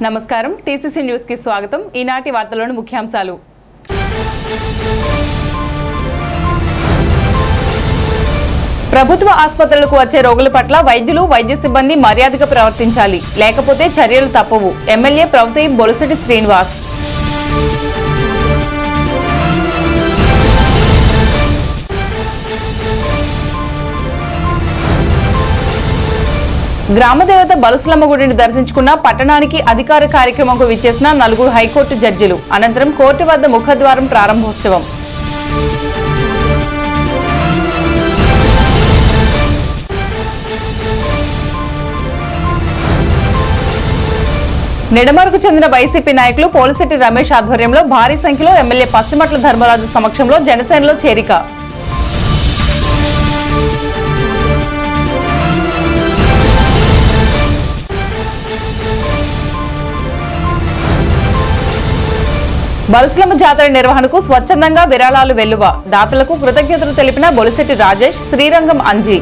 నమస్కారం TCC news కి స్వాగతం। ఈనాటి వార్తల్లోని ముఖ్యాంశాలు। ప్రభుత్వ ఆసుపత్రులకు వచ్చే రోగుల పట్ల వైద్యులు వైద్య సిబ్బంది మర్యాదగా ప్రవర్తించాలి, లేకపోతే చర్యలు తప్పవు। ఎమ్మెల్యే ప్రవతి బొలిశెట్టి శ్రీనివాస్। గ్రామదేవత బలసలమ్మ గుడిని దర్శించుకున్న పట్టణానికి అధికార కార్యక్రమంకు విచ్చేసిన 4 హైకోర్టు జడ్జిలు। అనంతరం కోర్టు వద్ద ముఖద్వారం ప్రారంభోత్సవం। నిడమరుకు చెందిన వైసీపీ నాయకులు పోలిశెట్టి రమేష్ ఆధ్వర్యంలో భారీ సంఖ్యలో ఎమ్మెల్యే పశ్చిమట్ల ధర్మరాజు సమక్షంలో జనసేనలో చేరిక। బలసలమ్మ జాతర నిర్వహణకు స్వచ్ఛందంగా విరాళాలు వెల్లువ। దాతలకు కృతజ్ఞతలు తెలిపిన బొలిశెట్టి రాజేష్, శ్రీరంగం అంజీ।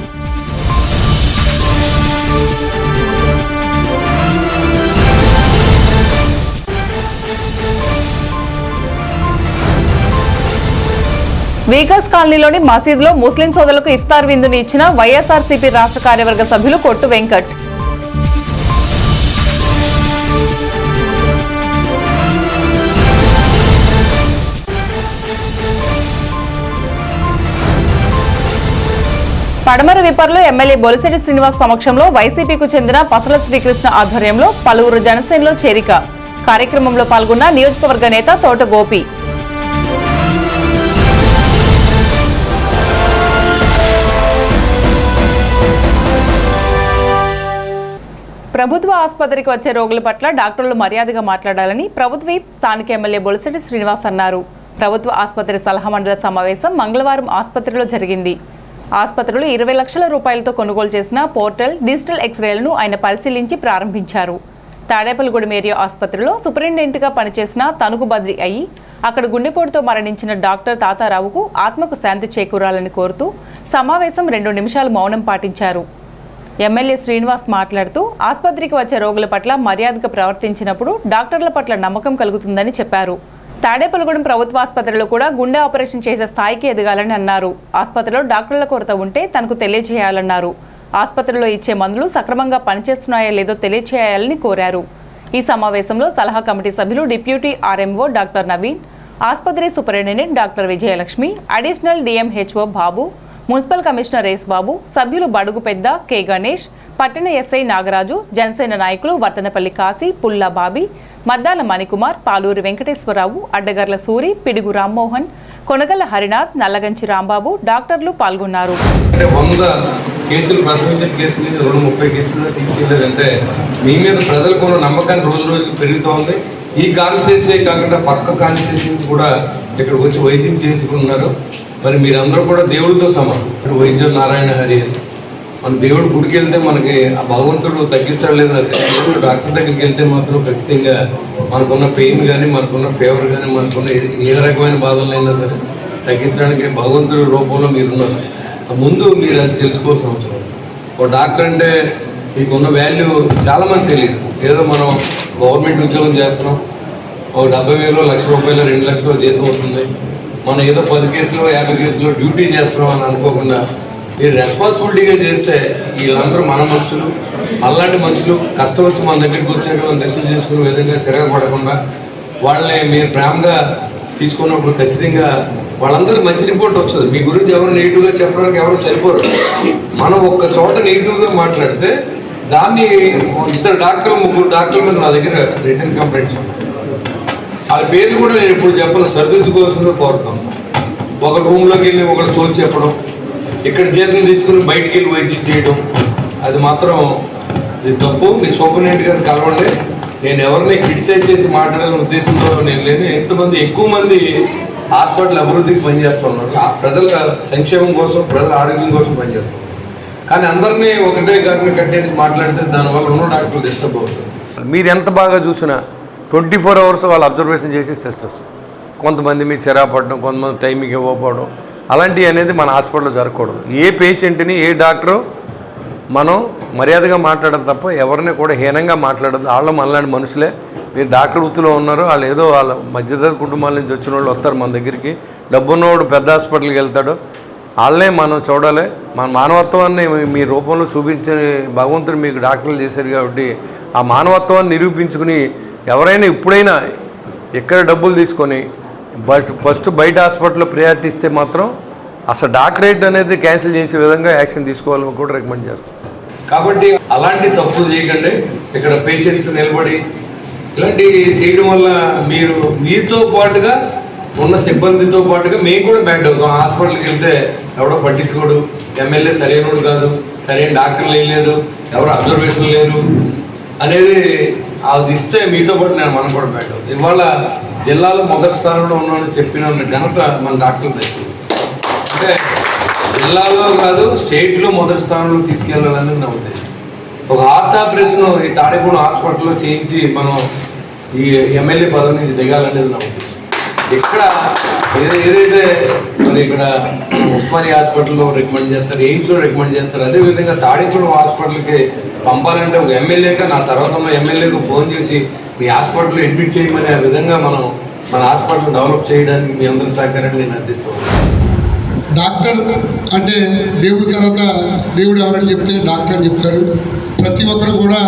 వీకల్స్ కాలనీలోని మసీదులో ముస్లిం సోదరులకు ఇఫ్తార్ విందును ఇచ్చిన వైఎస్ఆర్సీపీ రాష్ట్ర కార్యవర్గ సభ్యులు కొట్టు వెంకట్। పడమర విపర్లో ఎమ్మెల్యే బొలిశెట్టి శ్రీనివాస్ సమక్షంలో వైసీపీకు చెందిన పసల శ్రీకృష్ణ ఆధ్వర్యంలో పలువురు జనసేనలో చేరిక। కార్యక్రమంలో పాల్గొన్న నియోజకవర్గ నేత తోట గోపి। ప్రభుత్వ ఆసుపత్రికి వచ్చే రోగుల పట్ల డాక్టర్లు మర్యాదగా మాట్లాడాలని ప్రభుత్వ స్థానిక ఎమ్మెల్యే బొలిశెట్టి శ్రీనివాస్ అన్నారు। ప్రభుత్వ ఆసుపత్రి సలహా మండలి సమావేశం మంగళవారం ఆసుపత్రిలో జరిగింది। ఆసుపత్రులు 20 లక్షల రూపాయలతో కొనుగోలు చేసిన పోర్టల్ డిజిటల్ ఎక్స్రేలను ఆయన పరిశీలించి ప్రారంభించారు। తాడేపల్లిగూడెం ఏరియా ఆసుపత్రిలో సూపరింటెండెంట్గా పనిచేసిన తణుకు బదిలీ అయ్యి అక్కడ గుండెపోటుతో మరణించిన డాక్టర్ తాతారావుకు ఆత్మకు శాంతి చేకూరాలని కోరుతూ సమావేశం 2 నిమిషాలు మౌనం పాటించారు। ఎమ్మెల్యే శ్రీనివాస్ మాట్లాడుతూ ఆసుపత్రికి వచ్చే రోగుల పట్ల మర్యాదగా ప్రవర్తించినప్పుడు డాక్టర్ల పట్ల నమ్మకం కలుగుతుందని చెప్పారు। తాడేపల్లిగూడెం ప్రభుత్వ ఆసుపత్రిలో కూడా గుండె ఆపరేషన్ చేసే స్థాయికి ఎదగాలని అన్నారు। ఆసుపత్రిలో డాక్టర్ల కొరత ఉంటే తనకు తెలియజేయాలన్నారు। ఆసుపత్రిలో ఇచ్చే మందులు సక్రమంగా పనిచేస్తున్నాయో లేదో తెలియజేయాలని కోరారు। ఈ సమావేశంలో సలహా కమిటీ సభ్యులు డిప్యూటీ ఆర్ఎంఓ డాక్టర్ నవీన్, ఆసుపత్రి superintendent doctor Vijayalakshmi, additional DMHO Babu, municipal commissioner రేస్ బాబు, సభ్యులు బడుగు పెద్ద కె గణేష్, పట్టణ ఎస్ఐ నాగరాజు, జనసేన నాయకులు వర్తనపల్లి కాశీ, పుల్లా బాబీ, మద్దాల మణికుమార్, పాలూరి వెంకటేశ్వరరావు, అడ్డగర్ల సూరి, పిడుగు రామ్మోహన్, కొనగల్ల హరినాథ్, నల్లగంచి రాంబాబు డాక్టర్లు పాల్గొన్నారు। 100 కేసులు ప్రశ్నించిన కేసులు 30 కేసులు తీసుకెళ్లారంటే మీ మీద ప్రజలకు ఉన్న నమ్మకాన్ని రోజు రోజుకి పెరుగుతోంది। ఈ కాన్స్టిట్యూన్సీ కాకుండా పక్క కాన్స్టిట్యూన్సీ కూడా ఇక్కడికి వచ్చి వైద్యం చేయించుకుంటున్నారు। మరి మీరందరూ కూడా దేవుడితో సమానం। ఇక్కడ వైద్యం నారాయణ హరి, మన దేవుడు గుడికి వెళ్తే మనకి ఆ భగవంతుడు తగ్గిస్తాడు లేదా దేవుడు డాక్టర్ దగ్గరికి వెళ్తే మాత్రం ఖచ్చితంగా మనకున్న పెయిన్ కానీ మనకున్న ఫీవర్ కానీ మనకున్న ఏ రకమైన బాధలైనా సరే తగ్గించడానికి భగవంతుడి రూపంలో మీరున్నారు। ముందు మీరు అది తెలుసుకోవాల్సిన అవసరం। ఒక డాక్టర్ అంటే మీకున్న వాల్యూ చాలామంది తెలియదు। ఏదో మనం గవర్నమెంట్ ఉద్యోగం చేస్తున్నాం, ఒక 70,000 1,00,000 రూపాయలు 2 లక్షలు జీతం అవుతుంది, మనం ఏదో 10 కేసులు 50 కేసులు డ్యూటీ చేస్తున్నాం అని అనుకోకుండా మీరు రెస్పాన్సిబిలిటీగా చేస్తే వీళ్ళందరూ మన మనుషులు, అలాంటి మనుషులు కష్టం వచ్చి మన దగ్గరికి వచ్చాక మనం రిసీవ్ చేసుకునే విధంగా చిరగపడకుండా వాళ్ళని మీరు ప్రేమగా తీసుకున్నప్పుడు ఖచ్చితంగా వాళ్ళందరూ మంచి రిపోర్ట్ వస్తుంది। మీ గురించి ఎవరు నెగిటివ్గా చెప్పడానికి ఎవరు సరిపోరు। మనం ఒక్క చోట నెగిటివ్గా మాట్లాడితే దాన్ని 2 డాక్టర్లు 3 డాక్టర్ల మీద నా దగ్గర రిటర్న్ కంప్లైంట్స్ ఉన్నాయి। ఆ పేర్లు కూడా నేను ఇప్పుడు చెప్పను, సరిదిద్దుకోవాల్సిందో కోరుతాను। ఒక రూమ్లోకి వెళ్ళి ఒకరు సోచి చెప్పడం, ఇక్కడ జీతం తీసుకుని బయటికి వెళ్ళి వైద్యం చేయడం, అది మాత్రం ఇది తప్పు। మీ సూపరింటెండెంట్ గారిని కలవండి। నేను ఎవరిని క్రిటిసైజ్ చేసి మాట్లాడాలనే ఉద్దేశంతో నేను లేని ఎంతమంది ఎక్కువ మంది హాస్పిటల్ అభివృద్ధికి పనిచేస్తున్నారు, ఆ ప్రజల సంక్షేమం కోసం ప్రజల ఆరోగ్యం కోసం పనిచేస్తున్నారు। కానీ అందరినీ ఒకటే గారిని కట్టేసి మాట్లాడితే దానివల్ల ఉన్న డాక్టర్లు డిస్టర్బ్ అవుతుంది। మీరు ఎంత బాగా చూసినా 24 అవర్స్ వాళ్ళు అబ్జర్వేషన్ చేసి సిస్టర్స్, కొంతమంది మీరు చిరాపడడం, కొంతమంది టైంకి ఇవ్వకపోవడం, అలాంటివి అనేది మన హాస్పిటల్లో జరగకూడదు। ఏ పేషెంట్ని ఏ డాక్టరు మనం మర్యాదగా మాట్లాడడం తప్ప ఎవరిని కూడా హీనంగా మాట్లాడదు. వాళ్ళు మనలాంటి మనుషులే. మీరు డాక్టర్ వృత్తిలో ఉన్నారు, వాళ్ళు ఏదో వాళ్ళ మధ్యతరగతి కుటుంబాల నుంచి వచ్చిన వాళ్ళు వస్తారు మన దగ్గరికి. డబ్బున్నవాడు పెద్ద హాస్పిటల్కి వెళ్తాడు. వాళ్ళనే మనం చూడాలి. మన మానవత్వాన్ని మీ రూపంలో చూపించే భగవంతుడు మీకు డాక్టర్లు చేశారు కాబట్టి ఆ మానవత్వాన్ని నిరూపించుకుని ఎవరైనా ఇప్పుడైనా ఎక్కడ డబ్బులు తీసుకొని ఫస్ట్ బయట హాస్పిటల్లో ప్రయారిటీ ఇస్తే మాత్రం అసలు డాక్టరేట్ అనేది క్యాన్సిల్ చేసే విధంగా యాక్షన్ తీసుకోవాలని కూడా రికమెండ్ చేస్తాం. కాబట్టి అలాంటి తప్పులు చేయకండి. ఇక్కడ పేషెంట్స్ నిలబడి ఇలాంటివి చేయడం వల్ల మీతో పాటుగా ఉన్న సిబ్బందితో పాటుగా మేము కూడా బ్యాడ్ అవుతాం. హాస్పిటల్కి వెళ్తే ఎవడో పట్టించుకోడు, ఎమ్మెల్యే సరైనడు కాదు, సరైన డాక్టర్లు లేదు, ఎవరు అబ్జర్వేషన్ లేరు అనేది అది ఇస్తే మీతో పాటు మనం కూడా బ్యాడ్ అవుతాం. ఇవాళ జిల్లాలో మొదటి స్థానంలో ఉన్నామని చెప్పిన ఘనత మన డాక్టర్లు తెచ్చింది. అంటే జిల్లాలో కాదు స్టేట్లో మొదటి స్థానంలో తీసుకెళ్ళాలని నా ఉద్దేశం. ఒక హార్ట్ ఆపరేషన్ ఈ తాడేపూడి హాస్పిటల్లో చేయించి మనం ఈ ఎమ్మెల్యే పదవి నుంచి దిగాలనేది నా ఉద్దేశం. ఇక్కడ ఏదైతే మరి ఇక్కడ ఉస్మానియా హాస్పిటల్లో రికమెండ్ చేస్తారు, ఎయిమ్స్లో రికమెండ్ చేస్తారు, అదేవిధంగా తాడేపూడి హాస్పిటల్కి పంపాలంటే ఒక ఎమ్మెల్యేగా నా తర్వాత ఉన్న ఎమ్మెల్యేకు ఫోన్ చేసి మీ హాస్పిటల్లో అడ్మిట్ చేయమని ఆ విధంగా మనం మన హాస్పిటల్ డెవలప్ చేయడానికి మీ అందరి సహకారాన్ని నేను అందిస్తూ ఉన్నాను. డాక్టర్ అంటే దేవుడి తర్వాత దేవుడు ఎవరని చెప్తే డాక్టర్ అని చెప్తారు. ప్రతి ఒక్కరు కూడా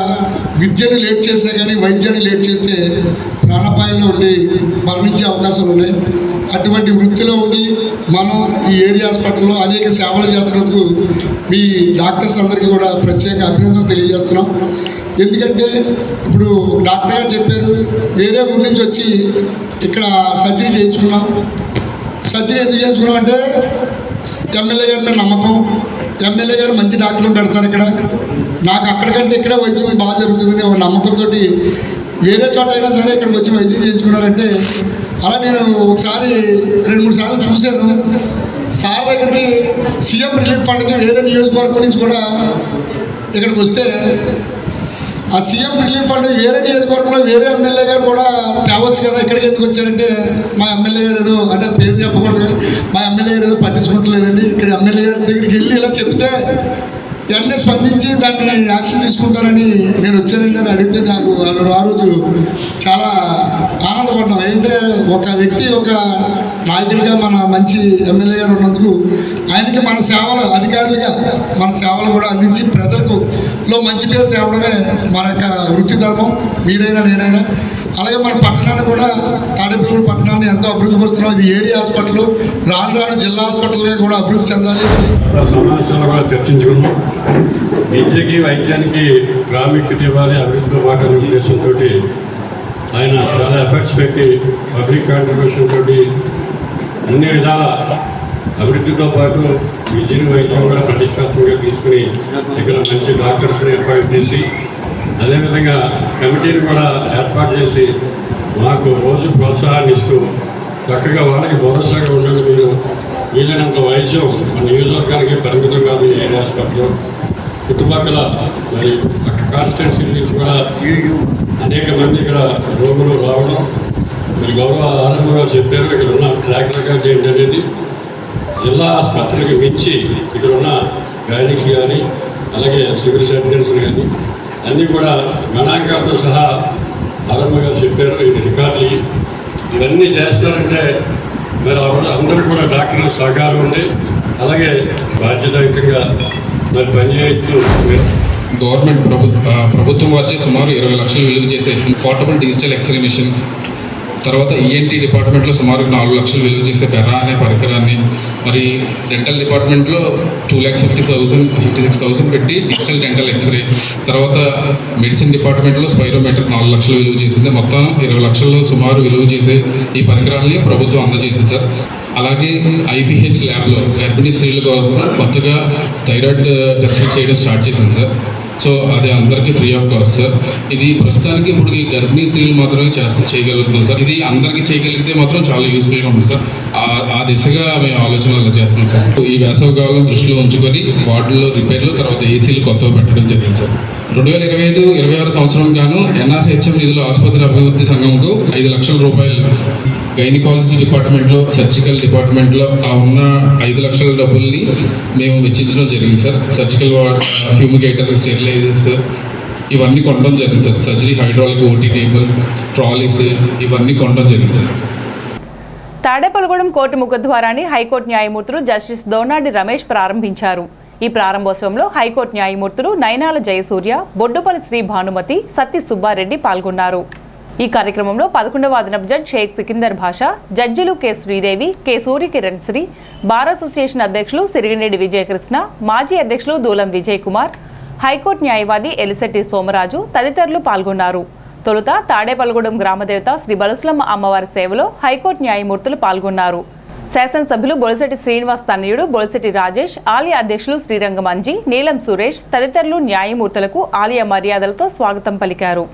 విద్యను లేట్ చేస్తే కానీ వైద్యాన్ని లేట్ చేస్తే ప్రాణాపాయంలో ఉండి మరణించే అవకాశాలు ఉన్నాయి. అటువంటి వృత్తిలో ఉండి మనం ఈ ఏరియా హాస్పిటల్లో అనేక సేవలు చేస్తున్నందుకు మీ డాక్టర్స్ అందరికీ కూడా ప్రత్యేక అభినందనలు తెలియజేస్తున్నాం. ఎందుకంటే ఇప్పుడు డాక్టర్ గారు చెప్పారు, వేరే ఊరి నుంచి వచ్చి ఇక్కడ సర్జరీ చేయించుకున్నాం. సర్జరీ ఎందుకు చేసుకున్నాం అంటే ఎమ్మెల్యే గారి మీద నమ్మకం, ఎమ్మెల్యే గారు మంచి డాక్టర్లు పెడతారు ఇక్కడ, నాకు అక్కడికంటే ఇక్కడ వైద్యం బాగా జరుగుతుందని ఒక నమ్మకంతో వేరే చోట అయినా సరే ఇక్కడికి వచ్చి వైద్యం చేయించుకున్నారంటే అలా నేను ఒకసారి 2-3 సార్లు చూశాను. సార్ దగ్గరికి సీఎం రిలీఫ్ ఫండ్కి వేరే నియోజకవర్గం నుంచి కూడా ఇక్కడికి వస్తే ఆ సీఎం రిలీఫ్ ఫండ్ వేరే నియోజకవర్గంలో వేరే ఎమ్మెల్యే గారు కూడా తేవచ్చు కదా, ఇక్కడికి ఎందుకు వచ్చారంటే మా ఎమ్మెల్యే గారు ఏదో అంటే పేరు చెప్పకూడదు కానీ మా ఎమ్మెల్యే గారు ఏదో పట్టించుకుంటలేదండి, ఇక్కడ ఎమ్మెల్యే గారి దగ్గరికి వెళ్ళి ఇలా చెప్తే వెంటనే స్పందించి దాన్ని యాక్షన్ తీసుకుంటారని నేను వచ్చానండి అని అడిగితే నాకు ఆ రోజు చాలా ఆనందపడ్డాం. ఏంటంటే ఒక వ్యక్తి ఒక నాయకుడిగా మన మంచి ఎమ్మెల్యే గారు ఉన్నందుకు ఆయనకి మన సేవలు అధికారులుగా మన సేవలు కూడా అందించి ప్రజలకు మంచి పేరు తేవడమే మన యొక్క వృత్తి ధర్మం. మీరైనా నేనైనా అలాగే మన పట్టణాన్ని కూడా తాడేపల్లి పట్టణాన్ని ఎంతో అభివృద్ధి పరుస్తున్నాం. ఇది ఏరియా హాస్పిటల్ రాను రాను జిల్లా హాస్పిటల్గా కూడా అభివృద్ధి చెందాలి. సమావేశంలో కూడా చర్చించుకున్నాం. విద్యకి వైద్యానికి ప్రాముఖ్యత ఇవ్వాలి అభివృద్ధితో పాటు అనే ఉద్దేశంతో ఆయన చాలా ఎఫర్ట్స్ పెట్టి పబ్లిక్ కాంట్రిబ్యూషన్ తోటి అన్ని విధాల అభివృద్ధితో పాటు విద్యను వైద్యం కూడా ప్రతిష్టాత్మకంగా తీసుకుని ఇక్కడ మంచి డాక్టర్స్ని ఏర్పాటు చేసి అదేవిధంగా కమిటీని కూడా ఏర్పాటు చేసి మాకు రోజు ప్రోత్సాహాన్ని ఇస్తూ చక్కగా వాళ్ళకి భరోసాగా ఉండాలి. మీరు వీలైనంత వైద్యం మన నియోజకవర్గానికి పరిమితం కాదు. ఏరియా హాస్పిటల్ చుట్టుపక్కల మరి పక్క కాన్స్టిట్యున్సీ నుంచి కూడా అనేక మంది ఇక్కడ రోగులు రావడం మరి గౌరవ ఆరంభంగా చెప్పారు. ఇక్కడ ఉన్న ట్రాక్ రికార్డ్ ఏంటనేది జిల్లా ఆసుపత్రికి మించి ఇక్కడ ఉన్న గైనిక్స్ కానీ అలాగే సివిల్ సర్జన్స్ కానీ అన్నీ కూడా గణాంకాలతో సహా ఆరంభంగా చెప్పారు. ఇది రికార్డులు ఇవన్నీ చేస్తారంటే మరి అందరూ కూడా డాక్టర్ల సహకారం ఉంది. అలాగే బాధ్యతాయుతంగా మరి పనిచేయచ్చు. గవర్నమెంట్ ప్రభుత్వం వచ్చే సుమారు 20 లక్షలు విలువ చేసే పోర్టబుల్ డిజిటల్ ఎక్స్రే మిషన్, తర్వాత ఈఎన్టీ డిపార్ట్మెంట్లో సుమారు 4 లక్షలు విలువ చేసే బెర్రా అనే పరికరాన్ని, మరి డెంటల్ డిపార్ట్మెంట్లో 2,56,000 పెట్టి డిజిటల్ డెంటల్ ఎక్స్రే, తర్వాత మెడిసిన్ డిపార్ట్మెంట్లో స్పైరోమీటర్ 4 లక్షలు విలువ చేసింది. మొత్తం 20 లక్షలు సుమారు విలువ చేసే ఈ పరికరాలని ప్రభుత్వం అందజేసింది సార్. అలాగే ఐపీహెచ్ ల్యాబ్లో గర్భిణీ స్త్రీల కోసం కొత్తగా థైరాయిడ్ టెస్ట్ చేయడం స్టార్ట్ చేసింది సార్. సో అది అందరికీ ఫ్రీ ఆఫ్ కాస్ట్ సార్. ఇది ప్రస్తుతానికి ఇప్పుడు గర్భిణీ స్త్రీలు మాత్రమే చేయగలుగుతున్నాం సార్. ఇది అందరికీ చేయగలిగితే మాత్రం చాలా యూస్ఫుల్గా ఉంటుంది సార్. ఆ దిశగా మేము ఆలోచనలు చేస్తున్నాం సార్. ఈ వేసవికాలం దృష్టిలో ఉంచుకొని వార్డుల్లో రిపేర్లు, తర్వాత ఏసీలు కొత్తగా పెట్టడం జరిగింది సార్. 2025-26 సంవత్సరం గాను ఎన్ఆర్హెచ్ఎం నిధుల ఆసుపత్రి అభివృద్ధి సంఘంకు 5 లక్షల రూపాయలు గైనకాలజీ డిపార్ట్మెంట్లో, సర్జికల్ డిపార్ట్మెంట్లో ఆ ఉన్న 5 లక్షల డబ్బుల్ని మేము వెచ్చించడం జరిగింది సార్. సర్జికల్ ఫ్యూమిగేటర్, స్టెరిలైజర్స్ ఇవన్నీ కొనడం జరిగింది sir. Surgery hydraulic OT table, trolleys ఇవన్నీ కొనడం జరిగింది సార్. తాడేపల్లిగూడెం కోర్టు ముఖద్వారాన్ని హైకోర్టు న్యాయమూర్తులు జస్టిస్ దోనాడి రమేష్ ప్రారంభించారు. ఈ ప్రారంభోత్సవంలో హైకోర్టు న్యాయమూర్తులు నైనాల జయసూర్య, బొడ్డుపల్లి శ్రీ భానుమతి, సత్తి సుబ్బారెడ్డి పాల్గొన్నారు. ఈ కార్యక్రమంలో 11వ అదనపు జడ్జి షేక్ సికిందర్ భాషా, జడ్జిలు K Sridevi, K Suryakiran Sri, bar association అధ్యక్షులు సిరిగిరెడ్డి విజయకృష్ణ, మాజీ అధ్యక్షులు దూలం విజయ్ కుమార్, హైకోర్టు న్యాయవాది ఎలిశెట్టి సోమరాజు తదితరులు పాల్గొన్నారు. తొలుత తాడేపల్లిగూడెం గ్రామదేవత శ్రీ బలుసులమ్మ అమ్మవారి సేవలో హైకోర్టు న్యాయమూర్తులు పాల్గొన్నారు. శాసనసభ్యులు బొలిశెట్టి శ్రీనివాస్ తనయుడు బొలిశెట్టి రాజేష్, ఆలయ అధ్యక్షులు శ్రీరంగమంజి, నీలం సురేష్ తదితరులు న్యాయమూర్తులకు ఆలయ మర్యాదలతో స్వాగతం పలికారు.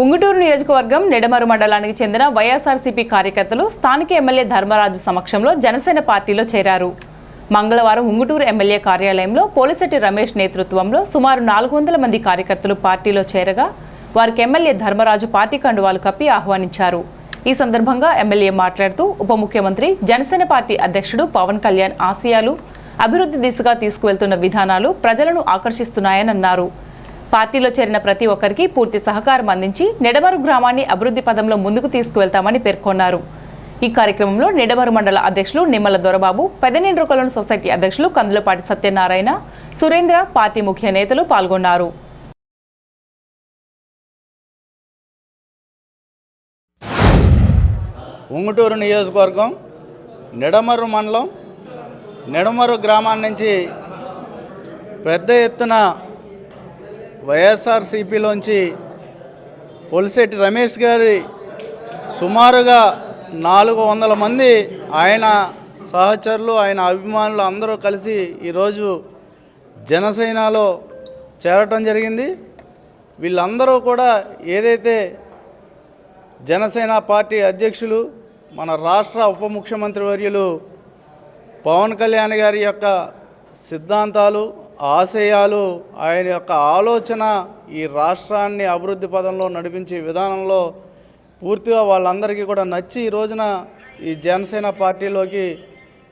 ఉంగుటూరు నియోజకవర్గం నెడమరు మండలానికి చెందిన వైఎస్ఆర్సీపీ కార్యకర్తలు స్థానిక ఎమ్మెల్యే ధర్మరాజు సమక్షంలో జనసేన పార్టీలో చేరారు. మంగళవారం ఉంగుటూరు ఎమ్మెల్యే కార్యాలయంలో పోలిశెట్టి రమేష్ నేతృత్వంలో సుమారు 400 మంది కార్యకర్తలు పార్టీలో చేరగా వారికి ఎమ్మెల్యే ధర్మరాజు పార్టీ కండువాలు కప్పి ఆహ్వానించారు. ఈ సందర్భంగా ఎమ్మెల్యే మాట్లాడుతూ ఉప ముఖ్యమంత్రి, జనసేన పార్టీ అధ్యక్షుడు పవన్ కళ్యాణ్ ఆశయాలు, అభివృద్ధి దిశగా తీసుకువెళ్తున్న విధానాలు ప్రజలను ఆకర్షిస్తున్నాయని అన్నారు. పార్టీలో చేరిన ప్రతి ఒక్కరికి పూర్తి సహకారం అందించి నెడమరు గ్రామాన్ని అభివృద్ధి పదంలో ముందుకు తీసుకువెళ్తామని పేర్కొన్నారు. ఈ కార్యక్రమంలో నెడమరు మండల అధ్యక్షులు నిమ్మల దొరబాబు, పెదనేండ్రు కొలను సొసైటీ అధ్యక్షులు కందులపాటి సత్యనారాయణ, సురేంద్ర, పార్టీ ముఖ్య నేతలు పాల్గొన్నారు. ఉంగుటూరు నియోజకవర్గం నెడమరు మండలం నెడమరు గ్రామాన్ని నుంచి పెద్ద ఎత్తున వైఎస్ఆర్సీపీలోంచి పోలిశెట్టి రమేష్ గారి సుమారుగా 400 మంది ఆయన సహచరులు, ఆయన అభిమానులు అందరూ కలిసి ఈరోజు జనసేనలో చేరటం జరిగింది. వీళ్ళందరూ కూడా ఏదైతే జనసేన పార్టీ అధ్యక్షులు, మన రాష్ట్ర ఉప ముఖ్యమంత్రి వర్యులు పవన్ కళ్యాణ్ గారి యొక్క సిద్ధాంతాలు, ఆశయాలు, ఆయన యొక్క ఆలోచన ఈ రాష్ట్రాన్ని అభివృద్ధి పదంలో నడిపించే విధానంలో పూర్తిగా వాళ్ళందరికీ కూడా నచ్చి ఈ రోజున ఈ జనసేన పార్టీలోకి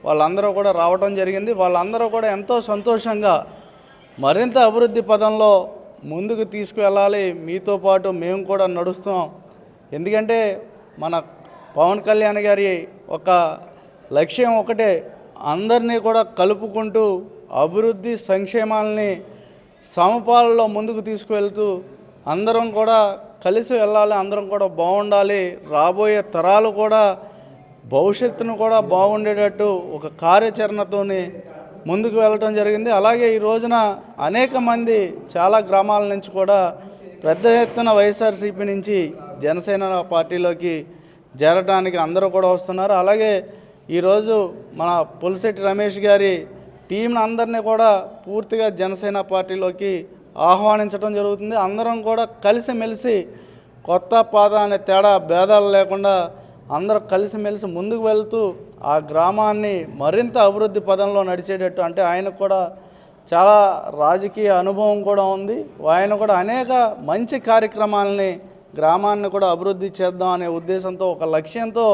వాళ్ళందరూ కూడా రావడం జరిగింది. వాళ్ళందరూ కూడా ఎంతో సంతోషంగా మరింత అభివృద్ధి పదంలో ముందుకు తీసుకువెళ్ళాలి, మీతో పాటు మేము కూడా నడుస్తాం. ఎందుకంటే మన పవన్ కళ్యాణ్ గారి ఒక లక్ష్యం ఒకటే, అందరినీ కూడా కలుపుకుంటూ అభివృద్ధి సంక్షేమాలని సమపాలలో ముందుకు తీసుకువెళ్తూ అందరం కూడా కలిసి వెళ్ళాలి, అందరం కూడా బాగుండాలి, రాబోయే తరాలు కూడా భవిష్యత్తును కూడా బాగుండేటట్టు ఒక కార్యాచరణతోని ముందుకు వెళ్ళటం జరిగింది. అలాగే ఈ రోజున అనేక మంది చాలా గ్రామాల నుంచి కూడా పెద్ద ఎత్తున వైఎస్ఆర్సీపీ నుంచి జనసేన పార్టీలోకి చేరడానికి అందరూ కూడా వస్తున్నారు. అలాగే ఈరోజు మన పోలిశెట్టి రమేష్ గారి టీంని అందరినీ కూడా పూర్తిగా జనసేన పార్టీలోకి ఆహ్వానించడం జరుగుతుంది. అందరం కూడా కలిసిమెలిసి కొత్త పాత అనే తేడా భేదాలు లేకుండా అందరూ కలిసిమెలిసి ముందుకు వెళ్తూ ఆ గ్రామాన్ని మరింత అభివృద్ధి పదంలో నడిచేటట్టు, అంటే ఆయనకు కూడా చాలా రాజకీయ అనుభవం కూడా ఉంది. ఆయన కూడా అనేక మంచి కార్యక్రమాలని గ్రామాన్ని కూడా అభివృద్ధి చేద్దాం అనే ఉద్దేశంతో, ఒక లక్ష్యంతో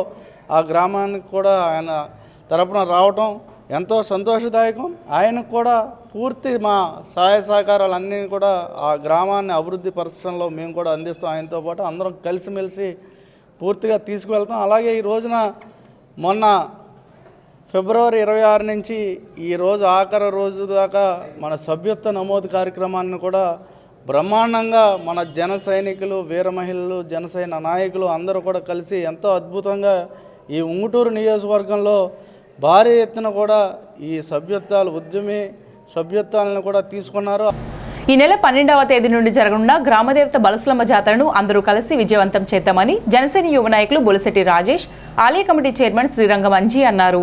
ఆ గ్రామానికి కూడా ఆయన తరపున రావటం ఎంతో సంతోషదాయకం. ఆయనకు కూడా పూర్తి మా సహాయ సహకారాలన్నీ కూడా ఆ గ్రామాన్ని అభివృద్ధి పరచడంలో మేము కూడా అందిస్తాం. ఆయనతో పాటు అందరం కలిసిమెలిసి పూర్తిగా తీసుకువెళ్తాం. అలాగే ఈ రోజున మొన్న ఫిబ్రవరి 26 నుంచి ఈ రోజు ఆఖరి రోజు దాకా మన సభ్యత్వ నమోదు కార్యక్రమాన్ని కూడా బ్రహ్మాండంగా మన జన సైనికులు, వీర మహిళలు, జనసేన నాయకులు అందరూ కూడా కలిసి ఎంతో అద్భుతంగా ఈ ఉంగుటూరు నియోజకవర్గంలో భారీ ఎత్తున కూడా ఈ సభ్యత్వాలను కూడా తీసుకున్నారు. ఈ నెల 12వ తేదీ నుండి జరగనున్న గ్రామదేవత బలసులమ్మ జాతరను అందరూ కలిసి విజయవంతం చేద్దామని జనసేన యువ నాయకులు బొలిశెట్టి రాజేష్, ఆలయ కమిటీ చైర్మన్ శ్రీరంగం అంజీ అన్నారు.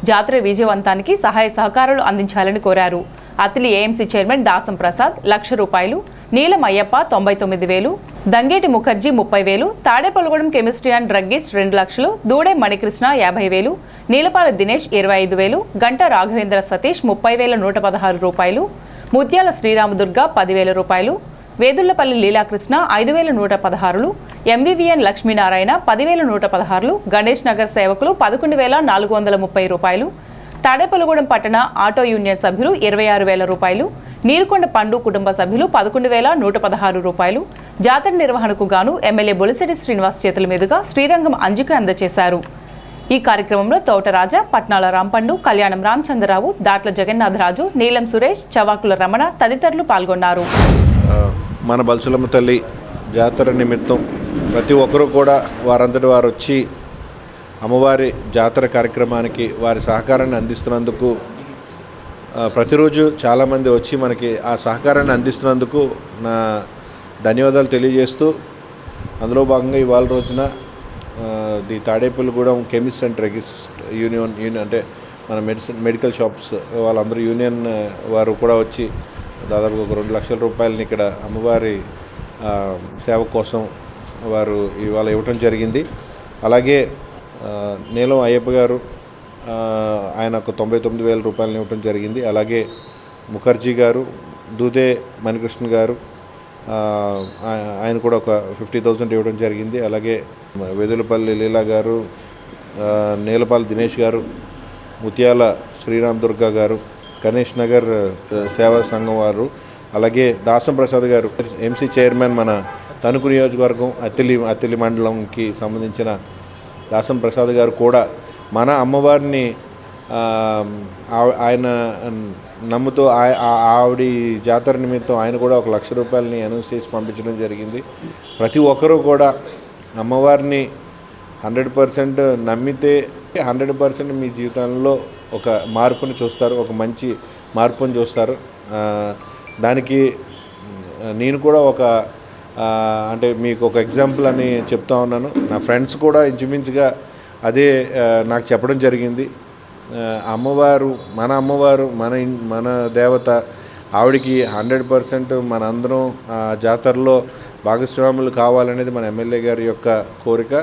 జాతర విజయవంతానికి సహాయ సహకారాలు అందించాలని కోరారు. Attili AMC chairman Dasam Prasad ₹1,00,000, Neelam Ayyappa 99,000, Dangeti Mukherjee 30,000, Tadepalligudem chemistry and druggist 2 లక్షలు, దూడే మణికృష్ణ 50,000, నీలపాల దినేష్ 25,000, గంట రాఘవేంద్ర సతీష్ 30,116 రూపాయలు, ముత్యాల శ్రీరామదుర్గ 10,000 రూపాయలు, వేదుళ్లపల్లి లీలాకృష్ణ 5,116, ఎంవివిఎన్ లక్ష్మీనారాయణ 10,116, గణేష్ నగర్ సేవకులు 11,430 రూపాయలు, తాడేపల్లిగూడెం పట్టణ ఆటో యూనియన్ సభ్యులు 26,000 రూపాయలు, నీరుకొండ పండు కుటుంబ సభ్యులు 11,116 రూపాయలు. జాతర నిర్వహణకు గాను ఎమ్మెల్యే బొలిశెట్టి శ్రీనివాస్ చేతుల మీదుగా శ్రీరంగం అంజుకు అందజేశారు. ఈ కార్యక్రమంలో తోటరాజా, పట్నాల రాంపండు, కళ్యాణం రామచంద్రరావు, దాట్ల జగన్నాథరాజు, నీలం సురేష్, చవాకుల రమణ తదితరులు పాల్గొన్నారు. మన బల్సులమ్మ తల్లి జాతర నిమిత్తం ప్రతి ఒక్కరూ కూడా వారంతటి వారు వచ్చి అమ్మవారి జాతర కార్యక్రమానికి వారి సహకారాన్ని అందిస్తున్నందుకు, ప్రతిరోజు చాలామంది వచ్చి మనకి ఆ సహకారాన్ని అందిస్తున్నందుకు నా ధన్యవాదాలు తెలియజేస్తూ, అందులో భాగంగా ఇవాళ రోజున the Tadepalligudem chemist and druggist union అంటే మన మెడికల్ షాప్స్ వాళ్ళందరూ యూనియన్ వారు కూడా వచ్చి దాదాపు ఒక ₹2,00,000 ఇక్కడ అమ్మవారి సేవ కోసం వారు ఇవాళ ఇవ్వటం జరిగింది. అలాగే నీలం అయ్యప్ప గారు ఆయన ఒక ₹99,000 ఇవ్వటం జరిగింది. అలాగే ముఖర్జీ గారు, దూదే మణికృష్ణ గారు ఆయన కూడా ఒక 50,000 ఇవ్వడం జరిగింది. అలాగే వెదులపల్లి లీలా గారు, నీలపాల దినేష్ గారు, ముత్యాల శ్రీరామదుర్గ గారు, గణేష్ నగర్ సేవా సంఘం వారు, అలాగే దాసం ప్రసాద్ గారు ఎంసీ చైర్మన్ మన తణుకు నియోజకవర్గం అత్తిలి మండలంకి సంబంధించిన దాసం ప్రసాద్ గారు కూడా మన అమ్మవారిని ఆయన నమ్ముతూ ఆవిడ జాతర నిమిత్తం ఆయన కూడా ఒక ₹1,00,000 అనౌన్స్ చేసి పంపించడం జరిగింది. ప్రతి ఒక్కరూ కూడా అమ్మవారిని 100% నమ్మితే 100% మీ జీవితంలో ఒక మార్పుని చూస్తారు, ఒక మంచి మార్పుని చూస్తారు. దానికి నేను కూడా ఒక అంటే మీకు ఒక ఎగ్జాంపుల్ అని చెప్తా ఉన్నాను. నా ఫ్రెండ్స్ కూడా ఇంచుమించుగా అదే నాకు చెప్పడం జరిగింది. అమ్మవారు మన దేవత, ఆవిడికి 100% మనందరం జాతరలో భాగస్వాములు కావాలనేది మన ఎమ్మెల్యే గారి యొక్క కోరిక.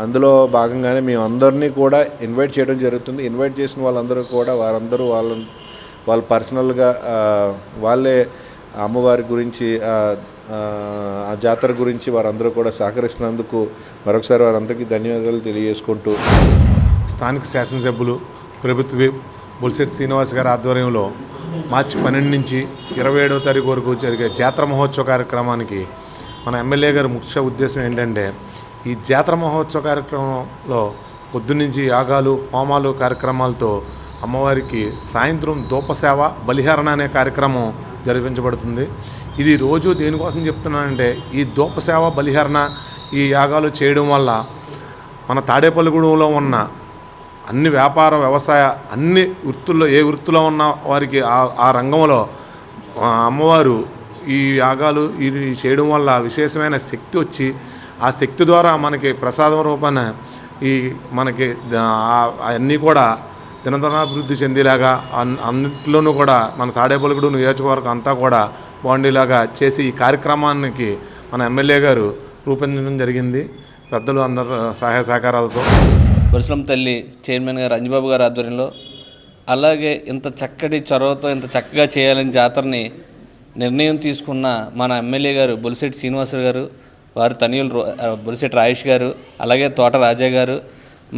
అందులో భాగంగానే మేము అందరినీ కూడా ఇన్వైట్ చేయడం జరుగుతుంది. ఇన్వైట్ చేసిన వాళ్ళందరూ కూడా వారందరూ వాళ్ళ పర్సనల్గా వాళ్ళే అమ్మవారి గురించి ఆ జాతర గురించి వారందరూ కూడా సహకరిస్తున్నందుకు మరొకసారి వారందరికీ ధన్యవాదాలు తెలియజేసుకుంటూ, స్థానిక శాసనసభ్యులు ప్రభుత్వ విప్ బొలిశెట్టి శ్రీనివాస్ గారి ఆధ్వర్యంలో మార్చి 12 నుంచి 27వ తారీఖు వరకు జరిగే జాతర మహోత్సవ కార్యక్రమానికి మన ఎమ్మెల్యే గారి ముఖ్య ఉద్దేశం ఏంటంటే, ఈ జాతర మహోత్సవ కార్యక్రమంలో పొద్దున్నుంచి యాగాలు, హోమాలు కార్యక్రమాలతో అమ్మవారికి సాయంత్రం ధూపసేవ, బలిహరణ అనే కార్యక్రమం జరిపించబడుతుంది. ఇది రోజు దేనికోసం చెప్తున్నానంటే, ఈ ధూపసేవ, బలిహరణ, ఈ యాగాలు చేయడం వల్ల మన తాడేపల్లిగూడెంలో ఉన్న అన్ని వ్యాపార, వ్యవసాయ, అన్ని వృత్తుల్లో ఏ వృత్తిలో ఉన్న వారికి ఆ రంగంలో అమ్మవారు ఈ యాగాలు ఇది చేయడం వల్ల విశేషమైన శక్తి వచ్చి, ఆ శక్తి ద్వారా మనకి ప్రసాదం రూపాన మనకి అన్నీ కూడా దినదినాభివృద్ధి చెందేలాగా అన్నింటిలోనూ కూడా మన తాడేపల్లిగూడెం నియోజకవర్గం అంతా కూడా బాండీలాగా చేసి ఈ కార్యక్రమానికి మన ఎమ్మెల్యే గారు రూపొందించడం జరిగింది పెద్దలు అందరు సహాయ సహకారాలతో. బొలిసెలమ్మ తల్లి చైర్మన్ గారు అంజిబాబు గారి ఆధ్వర్యంలో అలాగే ఇంత చక్కటి చొరవతో ఇంత చక్కగా చేయాలని జాతరని నిర్ణయం తీసుకున్న మన ఎమ్మెల్యే గారు బొలిశెట్టి శ్రీనివాసరావు గారు, వారి తనయులు బొలిశెట్టి రాజేష్ గారు, అలాగే తోట రాజా గారు,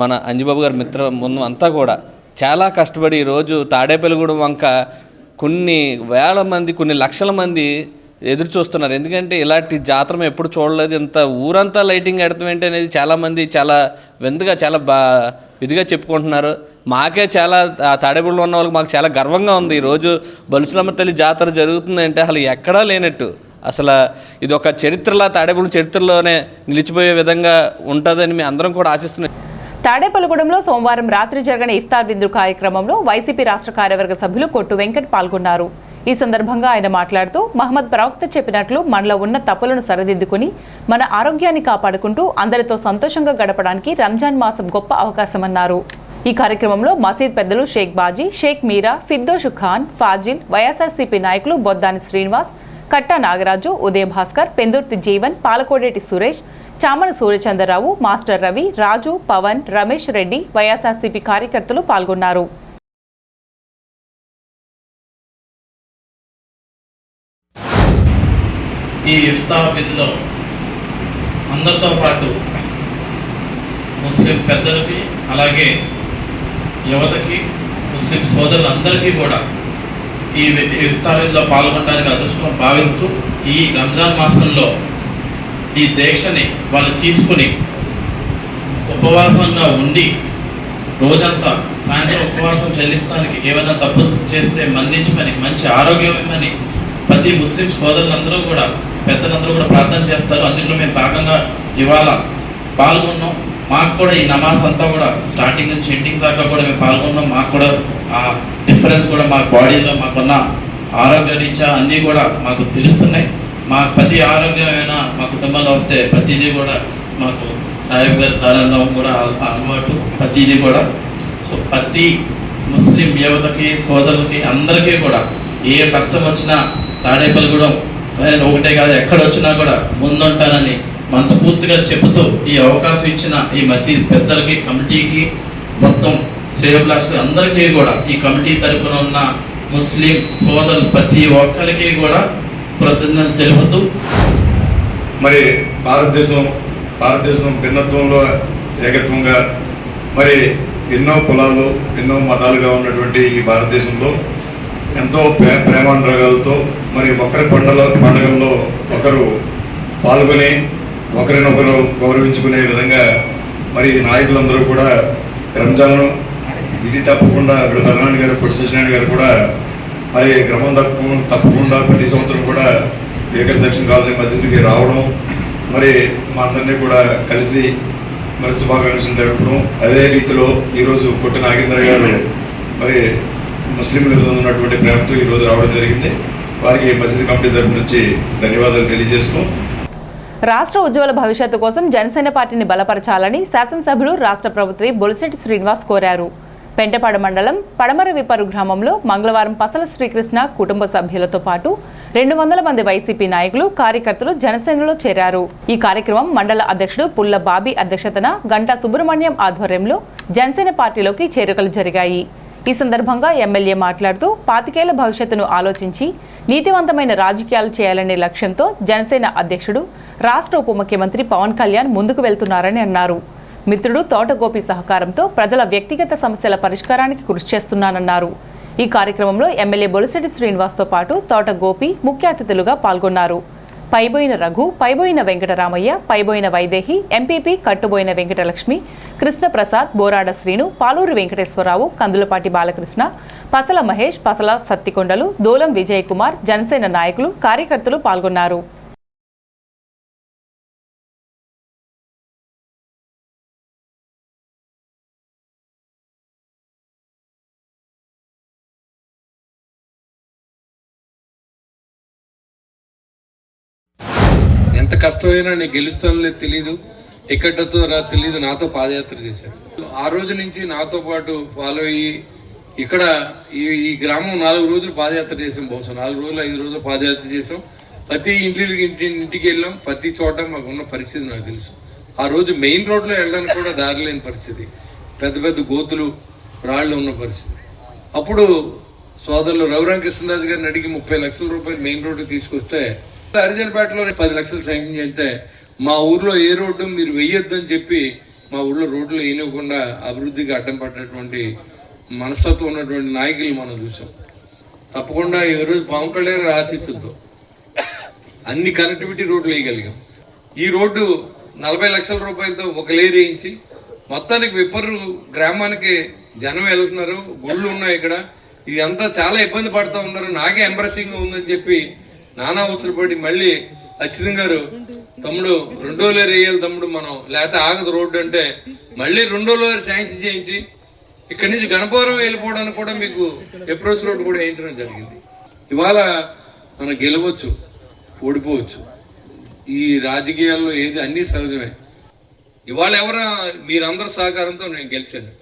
మన అంజిబాబు గారి మిత్ర ముందు అంతా కూడా చాలా కష్టపడి ఈరోజు తాడేపల్లిగూడెం వంక కొన్ని వేల మంది, కొన్ని లక్షల మంది ఎదురు చూస్తున్నారు. ఎందుకంటే ఇలాంటి జాతర ఎప్పుడు చూడలేదు, ఇంత ఊరంతా లైటింగ్ ఎడతాం ఏంటి అనేది చాలామంది చాలా వింతగా చాలా ఇదిగా చెప్పుకుంటున్నారు. మాకే చాలా తాడేపల్లిలో ఉన్న వాళ్ళకి మాకు చాలా గర్వంగా ఉంది. ఈరోజు బొలిసెలమ్మ తల్లి జాతర జరుగుతుందంటే అసలు ఎక్కడా లేనట్టు, అసలు ఇది ఒక చరిత్రలా తాడేపల్లి చరిత్రలోనే నిలిచిపోయే విధంగా ఉంటుందని మేము అందరం కూడా ఆశిస్తున్నాం. తాడేపల్లిగూడెంలో సోమవారం రాత్రి జరిగిన ఇఫ్తార్ విందు కార్యక్రమంలో వైసీపీ రాష్ట్ర కార్యవర్గ సభ్యులు కొట్టు వెంకట్ పాల్గొన్నారు. ఈ సందర్భంగా ఆయన మాట్లాడుతూ మహమ్మద్ ప్రవక్త చెప్పినట్లు మనలో ఉన్న తప్పులను సరిదిద్దుకుని మన ఆరోగ్యాన్ని కాపాడుకుంటూ అందరితో సంతోషంగా గడపడానికి రంజాన్ మాసం గొప్ప అవకాశమన్నారు. ఈ కార్యక్రమంలో మసీద్ పెద్దలు షేక్ బాజీ, షేక్ మీరా, ఫిర్దోషు ఖాన్, ఫాజిల్, వైఎస్ఆర్సీపీ నాయకులు బొద్దాని శ్రీనివాస్, కట్టా నాగరాజు, ఉదయ భాస్కర్, పెందుర్తి జీవన్, పాలకోడేటి సురేష్, చామన సూర్యచంద్రరావు, మాస్టర్ రవి, రాజు, పవన్, రమేష్ రెడ్డి, వైఎస్ఆర్సీపీ కార్యకర్తలు పాల్గొన్నారు. ఈ ఇఫ్తార్ విందులో అందరితో పాటు ముస్లిం పెద్దలకి, అలాగే యువతకి, ముస్లిం సోదరులందరికీ కూడా ఈ ఇఫ్తార్ విందులో పాల్గొనడానికి అదృష్టం భావిస్తూ ఈ రంజాన్ మాసంలో ఈ దీక్షని వాళ్ళు తీసుకుని ఉపవాసంగా ఉండి రోజంతా సాయంత్రం ఉపవాసం చెల్లిస్తానికి ఏమైనా తప్పు చేస్తే మందించమని, మంచి ఆరోగ్యమని ప్రతి ముస్లిం సోదరులందరూ కూడా, పెద్దలందరూ కూడా ప్రార్థన చేస్తారు. అందులో మేము భాగంగా ఇవాళ పాల్గొన్నాం. మాకు కూడా ఈ నమాజ్ అంతా కూడా స్టార్టింగ్ నుంచి ఎండింగ్ దాకా కూడా మేము పాల్గొన్నాం. మాకు కూడా ఆ డిఫరెన్స్ కూడా మా బాడీలో మాకున్న ఆరోగ్య రీత్యా అన్నీ కూడా మాకు తెలుస్తున్నాయి. మాకు ప్రతి ఆరోగ్యమైన మా కుటుంబంలో వస్తే ప్రతిదీ కూడా మాకు సాహెబ్ గారి దారంలో కూడా అలవాటు ప్రతిదీ కూడా. సో ప్రతి ముస్లిం యువతకి, సోదరులకి అందరికీ కూడా ఏ కష్టం వచ్చినా తాడేపల్లిగూడెం ఒకటే కాదు, ఎక్కడ వచ్చినా కూడా ముందుంటానని మనస్ఫూర్తిగా చెబుతూ ఈ అవకాశం ఇచ్చిన ఈ మసీద్ పెద్దలకి, కమిటీకి, మొత్తం శ్రేయోభిలాషులు అందరికీ కూడా, ఈ కమిటీ తరపున ఉన్న ముస్లిం సోదరులు ప్రతి ఒక్కరికి కూడా కృతజ్ఞతలు తెలుపుతూ, మరి భారతదేశం భిన్నత్వంలో ఏకత్వంగా మరి ఎన్నో కులాలు, ఎన్నో మతాలుగా ఉన్నటువంటి ఈ భారతదేశంలో ఎంతో ప్రేమానురాగాలతో మరి ఒకరి పండుగల్లో ఒకరు పాల్గొని ఒకరినొకరు గౌరవించుకునే విధంగా మరి నాయకులందరూ కూడా రంజాన్ ఇది తప్పకుండా ప్రధాని గారు, పొట్టి సత్యనారాయణ గారు కూడా మరి క్రమం తప్పకుండా ప్రతి సంవత్సరం కూడా ఏకర్ సెక్షన్ కాలనీ మసీదుకి రావడం, మరి మా అందరినీ కూడా కలిసి మరి శుభాకాంక్షలు జరపడం. అదే రీతిలో ఈరోజు కొట్టి నాగేంద్ర గారు మరి ముస్లింల ఉన్నటువంటి ప్రేమతో ఈరోజు రావడం జరిగింది. వారికి మసీదు కమిటీ తరఫు నుంచి ధన్యవాదాలు తెలియజేస్తూ, రాష్ట్ర ఉజ్వల భవిష్యత్తు కోసం జనసేన పార్టీని బలపరచాలని శాసనసభ్యులు రాష్ట్ర ప్రభుత్వ బొలిశెట్టి శ్రీనివాస్ కోరారు. పెంటపాడు మండలం పడమర విపరు గ్రామంలో మంగళవారం పసల శ్రీకృష్ణ కుటుంబ సభ్యులతో పాటు 200 మంది వైసీపీ నాయకులు, కార్యకర్తలు జనసేనలో చేరారు. ఈ కార్యక్రమం మండల అధ్యక్షుడు పుల్ల బాబీ అధ్యక్షతన గంటా సుబ్రహ్మణ్యం ఆధ్వర్యంలో జనసేన పార్టీలోకి చేరికలు జరిగాయి. ఈ సందర్భంగా ఎమ్మెల్యే మాట్లాడుతూ 25 ఏళ్ల భవిష్యత్తును ఆలోచించి నీతివంతమైన రాజకీయాలు చేయాలనే లక్ష్యంతో జనసేన అధ్యక్షుడు రాష్ట్ర ఉప ముఖ్యమంత్రి పవన్ కళ్యాణ్ ముందుకు వెళ్తున్నారని అన్నారు. మిత్రుడు తోట గోపి సహకారంతో ప్రజల వ్యక్తిగత సమస్యల పరిష్కారానికి కృషి చేస్తున్నానన్నారు. ఈ కార్యక్రమంలో ఎమ్మెల్యే బొలిశెట్టి శ్రీనివాస్తో పాటు తోట గోపి ముఖ్య అతిథులుగా పాల్గొన్నారు. పైబోయిన రఘు, పైబోయిన వెంకటరామయ్య, పైబోయిన వైదేహి, ఎంపీపీ కట్టుబోయిన వెంకటలక్ష్మి, కృష్ణప్రసాద్, బోరాడ శ్రీను, పాలూరి వెంకటేశ్వరరావు, కందులపాటి బాలకృష్ణ, పసల మహేష్, పసల సత్తికొండలు, దోలం విజయ్ కుమార్, జనసేన నాయకులు, కార్యకర్తలు పాల్గొన్నారు. ఎంత కష్టమైనా నేను గెలుస్తానో లేదు తెలియదు, ఎక్కడితో తెలియదు, నాతో పాదయాత్ర చేశారు. ఆ రోజు నుంచి నాతో పాటు ఫాలో అయ్యి ఇక్కడ ఈ గ్రామం 4 రోజులు పాదయాత్ర చేసాం, బహుశా 4 రోజులు 5 రోజులు పాదయాత్ర చేసాం. ప్రతి ఇంటికి వెళ్ళాం. ప్రతి చోట మాకు ఉన్న పరిస్థితి నాకు తెలుసు. ఆ రోజు మెయిన్ రోడ్లో వెళ్ళడానికి కూడా దారి లేని పరిస్థితి, పెద్ద పెద్ద గోతులు రాళ్ళు ఉన్న పరిస్థితి. అప్పుడు సోదరులు రఘురామ కృష్ణరాజు గారిని అడిగి 30 లక్షల రూపాయలు మెయిన్ రోడ్డు తీసుకొస్తే, హరిజనపేటలో 10 లక్షలు శాంక్షన్ చేస్తే మా ఊర్లో ఏ రోడ్డు మీరు వేయొద్దని చెప్పి మా ఊర్లో రోడ్లు వేయనివ్వకుండా అభివృద్ధికి అడ్డం పడ్డటువంటి మనస్తత్వం ఉన్నటువంటి నాయకులు మనం చూసాం. తప్పకుండా ఈరోజు పవన్ కళ్యాణ్ ఆశీస్సులతో అన్ని కనెక్టివిటీ రోడ్లు వేయగలిగాం. ఈ రోడ్డు 40 లక్షల రూపాయలతో ఒక లేయర్ వేయించి మొత్తానికి విప్పర్రు గ్రామానికి జనం వెళ్తున్నారు, గుళ్ళు ఉన్నాయి ఇక్కడ, ఇదంతా చాలా ఇబ్బంది పడుతూ ఉన్నారు. నాకే ఎంబ్రెసింగ్ ఉందని చెప్పి నానా అవసరపడి మళ్ళీ అచ్యుతం గారు తమ్ముడు 2వ లేయర్ వేయాలి తమ్ముడు మనం, లేకపోతే ఆగదు రోడ్డు అంటే మళ్ళీ 2వ లేయర్ శాంక్షన్ చేయించి ఇక్కడి నుంచి గణపవరం వెళ్ళిపోవడానికి కూడా మీకు అప్రోచ్ రోడ్డు కూడా వేయించడం జరిగింది. ఇవాళ మనం గెలవచ్చు, ఓడిపోవచ్చు. ఈ రాజకీయాల్లో ఏది అన్నీ సహజమే. ఇవాళ మీరందరి సహకారంతో నేను గెలిచాను.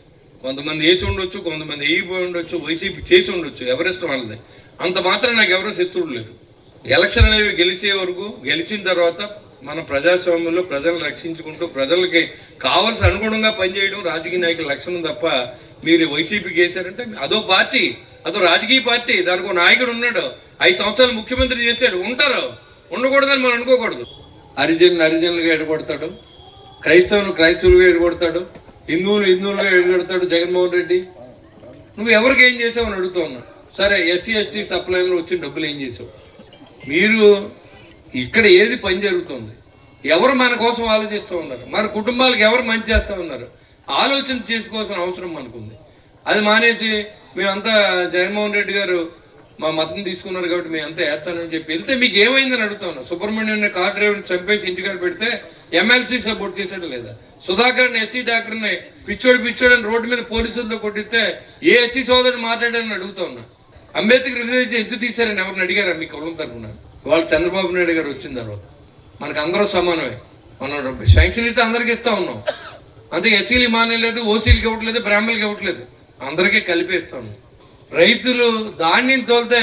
కొంతమంది వేసి ఉండొచ్చు, కొంతమంది వేయిపోయి ఉండొచ్చు, వైసీపీ చేసి ఉండొచ్చు, ఎవరెస్ట్ వాళ్ళది. అంత మాత్రం నాకు ఎవరో శత్రువులు లేరు. ఎలక్షన్ అనేవి గెలిచే వరకు, గెలిచిన తర్వాత మన ప్రజాస్వామ్యంలో ప్రజలను రక్షించుకుంటూ ప్రజలకి కావాల్సిన అనుగుణంగా పనిచేయడం రాజకీయ నాయకుల లక్షణం తప్ప మీరు వైసీపీకి వేశారంటే అదో పార్టీ, అదో రాజకీయ పార్టీ, దానికి ఒక నాయకుడు ఉన్నాడు, 5 సంవత్సరాలు ముఖ్యమంత్రి చేశాడు, ఉంటారు, ఉండకూడదని మనం అనుకోకూడదు. హరిజనులుగా ఎడగొడతాడు, క్రైస్తవులుగా ఎడగొడతాడు, హిందువులుగా ఎడగొడతాడు జగన్మోహన్ రెడ్డి. నువ్వు ఎవరికి ఏం చేసావు అని అడుగుతూ ఉన్నావు. సరే, ఎస్సీ ఎస్టీ సప్లైలో వచ్చిన డబ్బులు ఏం చేసావు? మీరు ఇక్కడ ఏది పని జరుగుతుంది, ఎవరు మన కోసం ఆలోచిస్తూ ఉన్నారు, మన కుటుంబాలకు ఎవరు మంచి చేస్తూ ఉన్నారు, ఆలోచన చేసుకోవాల్సిన అవసరం మనకుంది. అది మానేసి మేమంతా జగన్మోహన్ రెడ్డి గారు మా మతం తీసుకున్నారు కాబట్టి మేమంతా వేస్తానని చెప్పి వెళ్తే మీకు ఏమైందని అడుగుతాను. సుబ్రహ్మణ్యం కార్ డ్రైవర్ని చంపేసి ఇంటికాడ పెడితే ఎమ్మెల్సీ సపోర్ట్ చేసాడు లేదా? సుధాకర్ని ఎస్సీ డాక్టర్ని పిచ్చోడని రోడ్డు మీద పోలీసులతో కొట్టిస్తే ఏ ఎస్సీ సోదరుడు మాట్లాడారని అడుగుతా ఉన్నా. అంబేద్కర్ రిజర్వేషన్ ఎందుకు తీశారని ఎవరిని అడిగారా మీ కులం తరఫున? వాళ్ళు చంద్రబాబు నాయుడు గారు వచ్చిన తర్వాత మనకు అందరూ సమానమే, మనం శాంక్షన్ అయితే అందరికి ఇస్తా ఉన్నాం. అందుకే ఎస్సీలు మానేలేదు, ఓసీలకి ఇవ్వట్లేదు, బ్రాహ్మణులకి ఇవ్వట్లేదు, అందరికీ కలిపేస్తా ఉన్నాం. రైతులు ధాన్యం తోలితే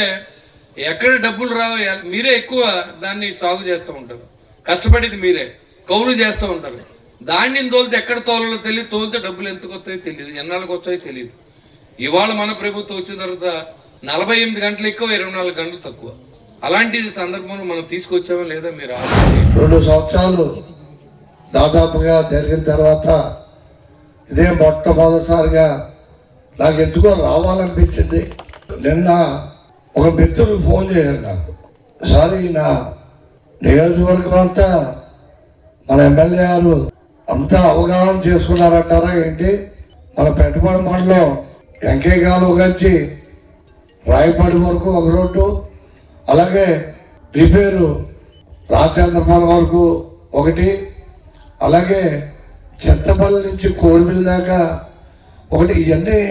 ఎక్కడ డబ్బులు రావు, మీరే ఎక్కువ దాన్ని సాగు చేస్తూ ఉంటారు, కష్టపడేది మీరే, కౌలు చేస్తూ ఉంటారు. ధాన్యం తోలితే ఎక్కడ తోలలో తెలియదు, తోలితే డబ్బులు ఎందుకు వస్తాయో తెలియదు, ఎన్నాళ్ళకి వస్తాయో తెలియదు. ఇవాళ మన ప్రభుత్వం వచ్చిన తర్వాత 48 గంటలు ఎక్కువ, 24 గంటలు తక్కువ. అలాంటి సందర్భంలో మనం తీసుకొచ్చామో లేదా మీరు 2 సంవత్సరాలు దాదాపుగా జరిగిన తర్వాత ఇదే మొట్టమొదటిసారిగా నాకు ఎందుకో రావాలనిపించింది. నిన్న ఒక మిత్రుడు ఫోన్ చేశారు నాకు, సార్ నా నియోజకవర్గం అంతా మన ఎమ్మెల్యే గారు అంతా అవగాహన చేసుకున్నారంటారా ఏంటి? మన పెట్టుబడి మండలం వెంకయ్యగాలు వచ్చి రాయపాటి వరకు ఒక రోడ్డు, అలాగే రిపేరు రాజచంద్రపాలెం వరకు ఒకటి, అలాగే చింతపల్లి నుంచి కోడిమిల్ దాకా ఒకటి. ఇవన్నీ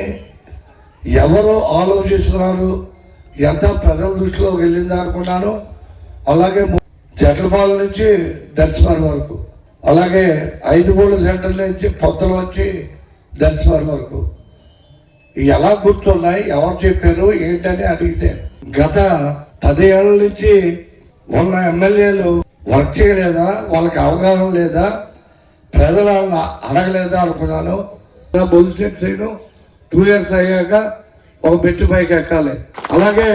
ఎవరు ఆలోచిస్తున్నారు, ఎంత ప్రజల దృష్టిలోకి వెళ్ళింది అనుకున్నాను. అలాగే జట్లపాలెం నుంచి దర్శనం వరకు, అలాగే 5 గోళ్ళ సెంటర్ నుంచి పొత్తల వచ్చి దర్శనం వరకు ఎలా గుర్తున్నాయి, ఎవరు చెప్పారు ఏంటని అడిగితే గత 10 ఏళ్ళ నుంచి ఉన్న ఎమ్మెల్యేలు వర్క్ చేయలేదా, వాళ్ళకి అవగాహన లేదా, ప్రజలు అడగలేదా అనుకున్నాను. బొలిసెట్ సైడ్ 2 ఇయర్స్ అయ్యాక ఒక బెట్టు పైకి ఎక్కాలి. అలాగే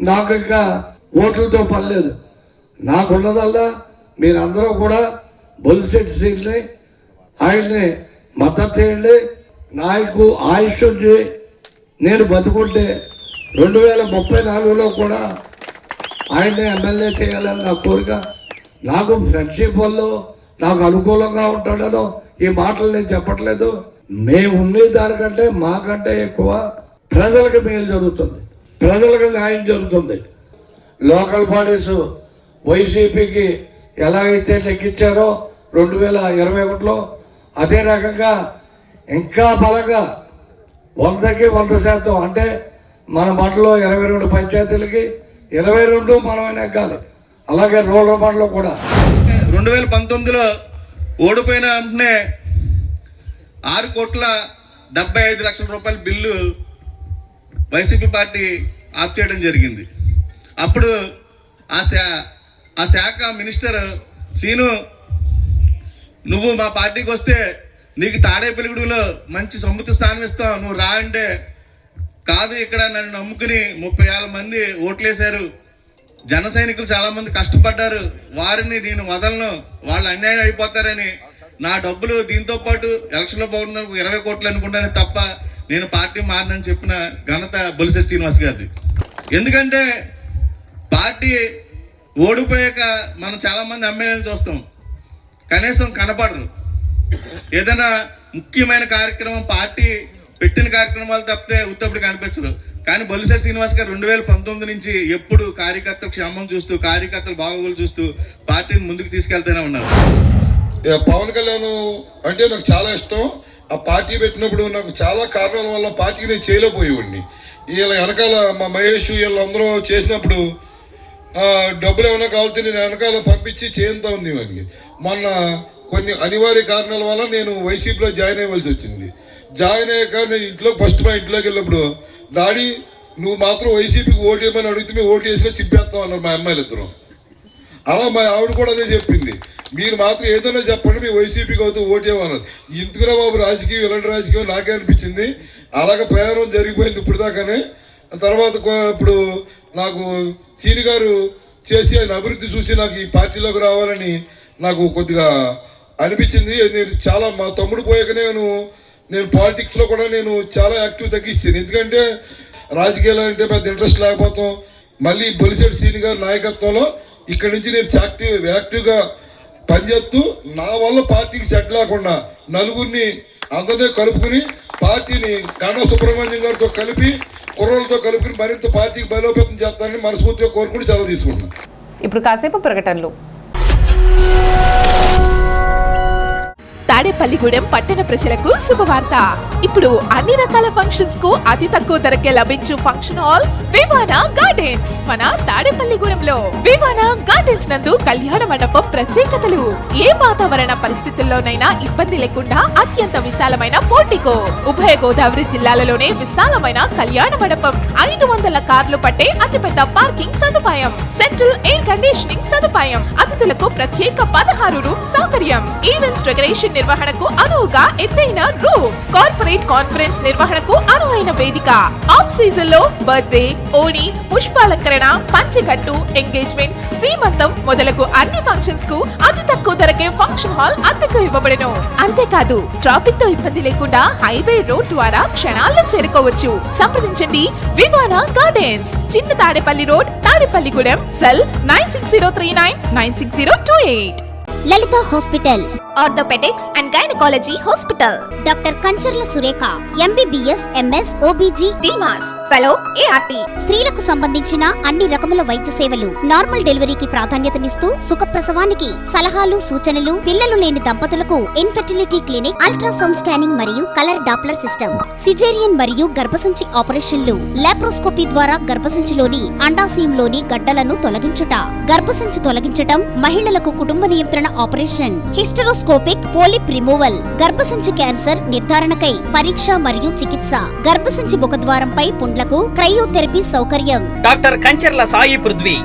నాకు ఇంకా ఓట్లతో పని లేదు, నాకున్నదల్లా మీరందరూ కూడా బొలిసెట్ సీట్ని ఆయన్ని మద్దతు చేయండి. నాకు ఆయుష్ ఉంది, నేను బతుకుంటే 2034లో కూడా ఆయన్ని ఎమ్మెల్యే చేయాలని నా కోరిక. నాకు ఫ్రెండ్షిప్ వల్ల నాకు అనుకూలంగా ఉంటాడనో ఈ మాటలు నేను చెప్పట్లేదు. మేము ఉండే దానికంటే మాకంటే ఎక్కువ ప్రజలకు మేలు జరుగుతుంది, ప్రజలకు న్యాయం జరుగుతుంది. లోకల్ బాడీస్ వైసీపీకి ఎలాగైతే లెక్కించారో 2021లో అదే రకంగా ఇంకా బలంగా 100కి 100% అంటే మన మండలంలో 22 పంచాయతీలకి 22 మనమే ఎక్కాలి. అలాగే రూరల్ మండలం కూడా 2019లో ఓడిపోయిన వెంటనే 6,75,00,000 రూపాయల బిల్లు వైసీపీ పార్టీ ఆఫ్ చేయడం జరిగింది. అప్పుడు ఆ శాఖ మినిస్టర్ సీను, నువ్వు మా పార్టీకి వస్తే నీకు తాడేపల్లిగూడెంలో మంచి సముద్ర స్థానం ఇస్తాం, నువ్వు రా అంటే, కాదు ఇక్కడ నన్ను నమ్ముకుని 30,000 మంది ఓట్లేశారు, జన సైనికులు చాలామంది కష్టపడ్డారు, వారిని నేను వదలను, వాళ్ళు అన్యాయం అయిపోతారని నా డబ్బులు దీంతో పాటు ఎలక్షన్లో పోకుండా 20 కోట్లు అనుకుంటానే తప్ప నేను పార్టీ మారనని చెప్పిన ఘనత బొలిశెట్టి శ్రీనివాస్ గారిది. ఎందుకంటే పార్టీ ఓడిపోయాక మనం చాలామంది ఎమ్మెల్యేలు చూస్తాం, కనీసం కనపడరు. ఏదైనా ముఖ్యమైన కార్యక్రమం పార్టీ పెట్టిన కార్యక్రమాలు తప్పితే ఉత్తప్పుడు కనిపించరు. కానీ బొలిశెట్టి శ్రీనివాస్ గారు 2019 నుంచి ఎప్పుడు కార్యకర్తల క్షేమం చూస్తూ, కార్యకర్తల బాగోగులు చూస్తూ పార్టీని ముందుకు తీసుకెళ్తూనే ఉన్నారు. పవన్ కళ్యాణ్ అంటే నాకు చాలా ఇష్టం. ఆ పార్టీ పెట్టినప్పుడు నాకు చాలా కారణాల వల్ల పార్టీకి నేను చేయలేకపోయేవాడిని. వీళ్ళ వెనకాల మా మహేష్ వీళ్ళందరూ చేసినప్పుడు డబ్బులు ఏమైనా కావాలితే నేను వెనకాల పంపించి చేయంతా ఉంది. వానికి మొన్న కొన్ని అనివార్య కారణాల వల్ల నేను వైసీపీలో జాయిన్ అయ్యవలసి వచ్చింది. జాయిన్ అయ్యాక నేను ఫస్ట్ మా ఇంట్లోకి వెళ్ళినప్పుడు, డాడీ నువ్వు మాత్రం వైసీపీకి ఓటు వేయమని అడిగితే మేము ఓటు వేసినా చింపేస్తాం అన్నారు మా అమ్మాయిలు ఇద్దరు. అలా మా ఆవిడ కూడా అదే చెప్పింది, మీరు మాత్రం ఏదైనా చెప్పండి మీ వైసీపీకి అవుతూ ఓటు వేయమన్నారు. ఎందుకురా బాబు రాజకీయం ఇలాంటి రాజకీయం నాకే అనిపించింది. అలాగే ప్రయాణం జరిగిపోయింది ఇప్పుడు దాకానే. తర్వాత ఇప్పుడు నాకు సీని గారు చేసి ఆయన అభివృద్ధి చూసి నాకు ఈ పార్టీలోకి రావాలని నాకు కొద్దిగా అనిపించింది. నేను చాలా మా తమ్ముడు పోయాకనే నేను పాలిటిక్స్లో కూడా నేను చాలా యాక్టివ్ తగ్గిస్తాను. ఎందుకంటే రాజకీయాలు అంటే పెద్ద ఇంట్రెస్ట్ లేకపోతాం. మళ్ళీ బొలిశెట్టి సీని గారి నాయకత్వంలో ఇక్కడి నుంచి నేను యాక్టివ్గా పనిచేస్తూ నా వల్ల పార్టీకి సెట్ లేకుండా నలుగురిని అందరినీ కలుపుకుని పార్టీని గండా సుబ్రహ్మణ్యం గారితో కలిపి కుర్రోళ్ళతో కలుపుకుని మరింత పార్టీకి బలోపేతం చేస్తానని మనస్ఫూర్తిగా కోరుకుని సెలవు తీసుకుంటున్నాను. ఇప్పుడు కాసేపు ప్రకటనలు. తాడేపల్లిగూడెం పట్టణ ప్రజలకు శుభవార్త. ఇప్పుడు అన్ని రకాల ఫంక్షన్స్ కు అతి తక్కువ ధరకే లభించు ఫంక్షన్ హాల్ వివానా గార్డెన్స్ మన తాడేపల్లిగూడెంలో. వివానా గార్డెన్స్ నందు కళ్యాణ మండపం ప్రత్యేకతలు. ఏ వాతావరణ పరిస్థితుల్లోనైనా ఇబ్బంది లేకుండా అత్యంత విశాలమైన పోర్టికో, ఉభయ గోదావరి జిల్లాలలోనే విశాలమైన కళ్యాణ మండపం, 500 కార్లు పట్టే అతిపెద్ద పార్కింగ్ సదుపాయం, సెంట్రల్ ఎయిర్ కండిషనింగ్ సదుపాయం, అతిథులకు ప్రత్యేక 16 రూమ్ సౌకర్యం, ఈవెంట్స్ డెకరేషన్ నిర్వహణకు అనువుగా ఎత్తైన రూఫ్, కార్పొరేట్ కాన్ఫరెన్స్ నిర్వహణకు అనువైన వేదిక, ఆఫ్ సీజన్ లో బర్త్డే, ఓణి, పుష్పాలంకరణ, పంచెకట్టు, ఎంగేజ్మెంట్, సీమంతం మొదలగు అన్ని ఫంక్షన్స్ కు అతి తక్కువ ధరకే ఫంక్షన్ హాల్ అద్దెకు ఇవ్వబడును. అంతేకాదు ట్రాఫిక్ తో ఇబ్బంది లేకుండా హైవే రోడ్ ద్వారా క్షణాల్లో చేరుకోవచ్చు. సంప్రదించండి Vivana gardens, Chinna Tadepalli road, Tadepalligudem. Cell 9603996028. Lalitha hospital, orthopaedics and gynaecology hospital. Doctor Kancharla Surekha, MBBS, MS, OBG, DMAS fellow, ART. స్త్రీలకు సంబంధించిన అన్ని రకముల వైద్య సేవలు, నార్మల్ డెలివరీకి ప్రాధాన్యతనిస్తూ సుఖప్రసవానికి సలహాలు, సూచనలు, పిల్లలు లేని దంపతులకు ఇన్ఫెర్టిలిటీ క్లినిక్, అల్ట్రాసౌండ్ స్కానింగ్ మరియు కలర్ డాప్లర్ సిస్టమ్, సిజేరియన్ మరియు గర్భసంచి ఆపరేషన్లు, లాప్రోస్కోపీ ద్వారా గర్భసంచిలోని అండాశయంలోని గడ్డలను తొలగించుట, గర్భసంచి తొలగించటం, మహిళలకు కుటుంబ నియంత్రణ ఆపరేషన్, హిస్టరోస్కోపిక్ పోలిప్ రిమూవల్, గర్భసంచి క్యాన్సర్ నిర్ధారణకై పరీక్ష మరియు చికిత్స, గర్భసంచి ముఖద్వారంపై పుండ్లకు క్రయోథెరపీ సౌకర్యం. Doctor Kancharla Sai Prithvi,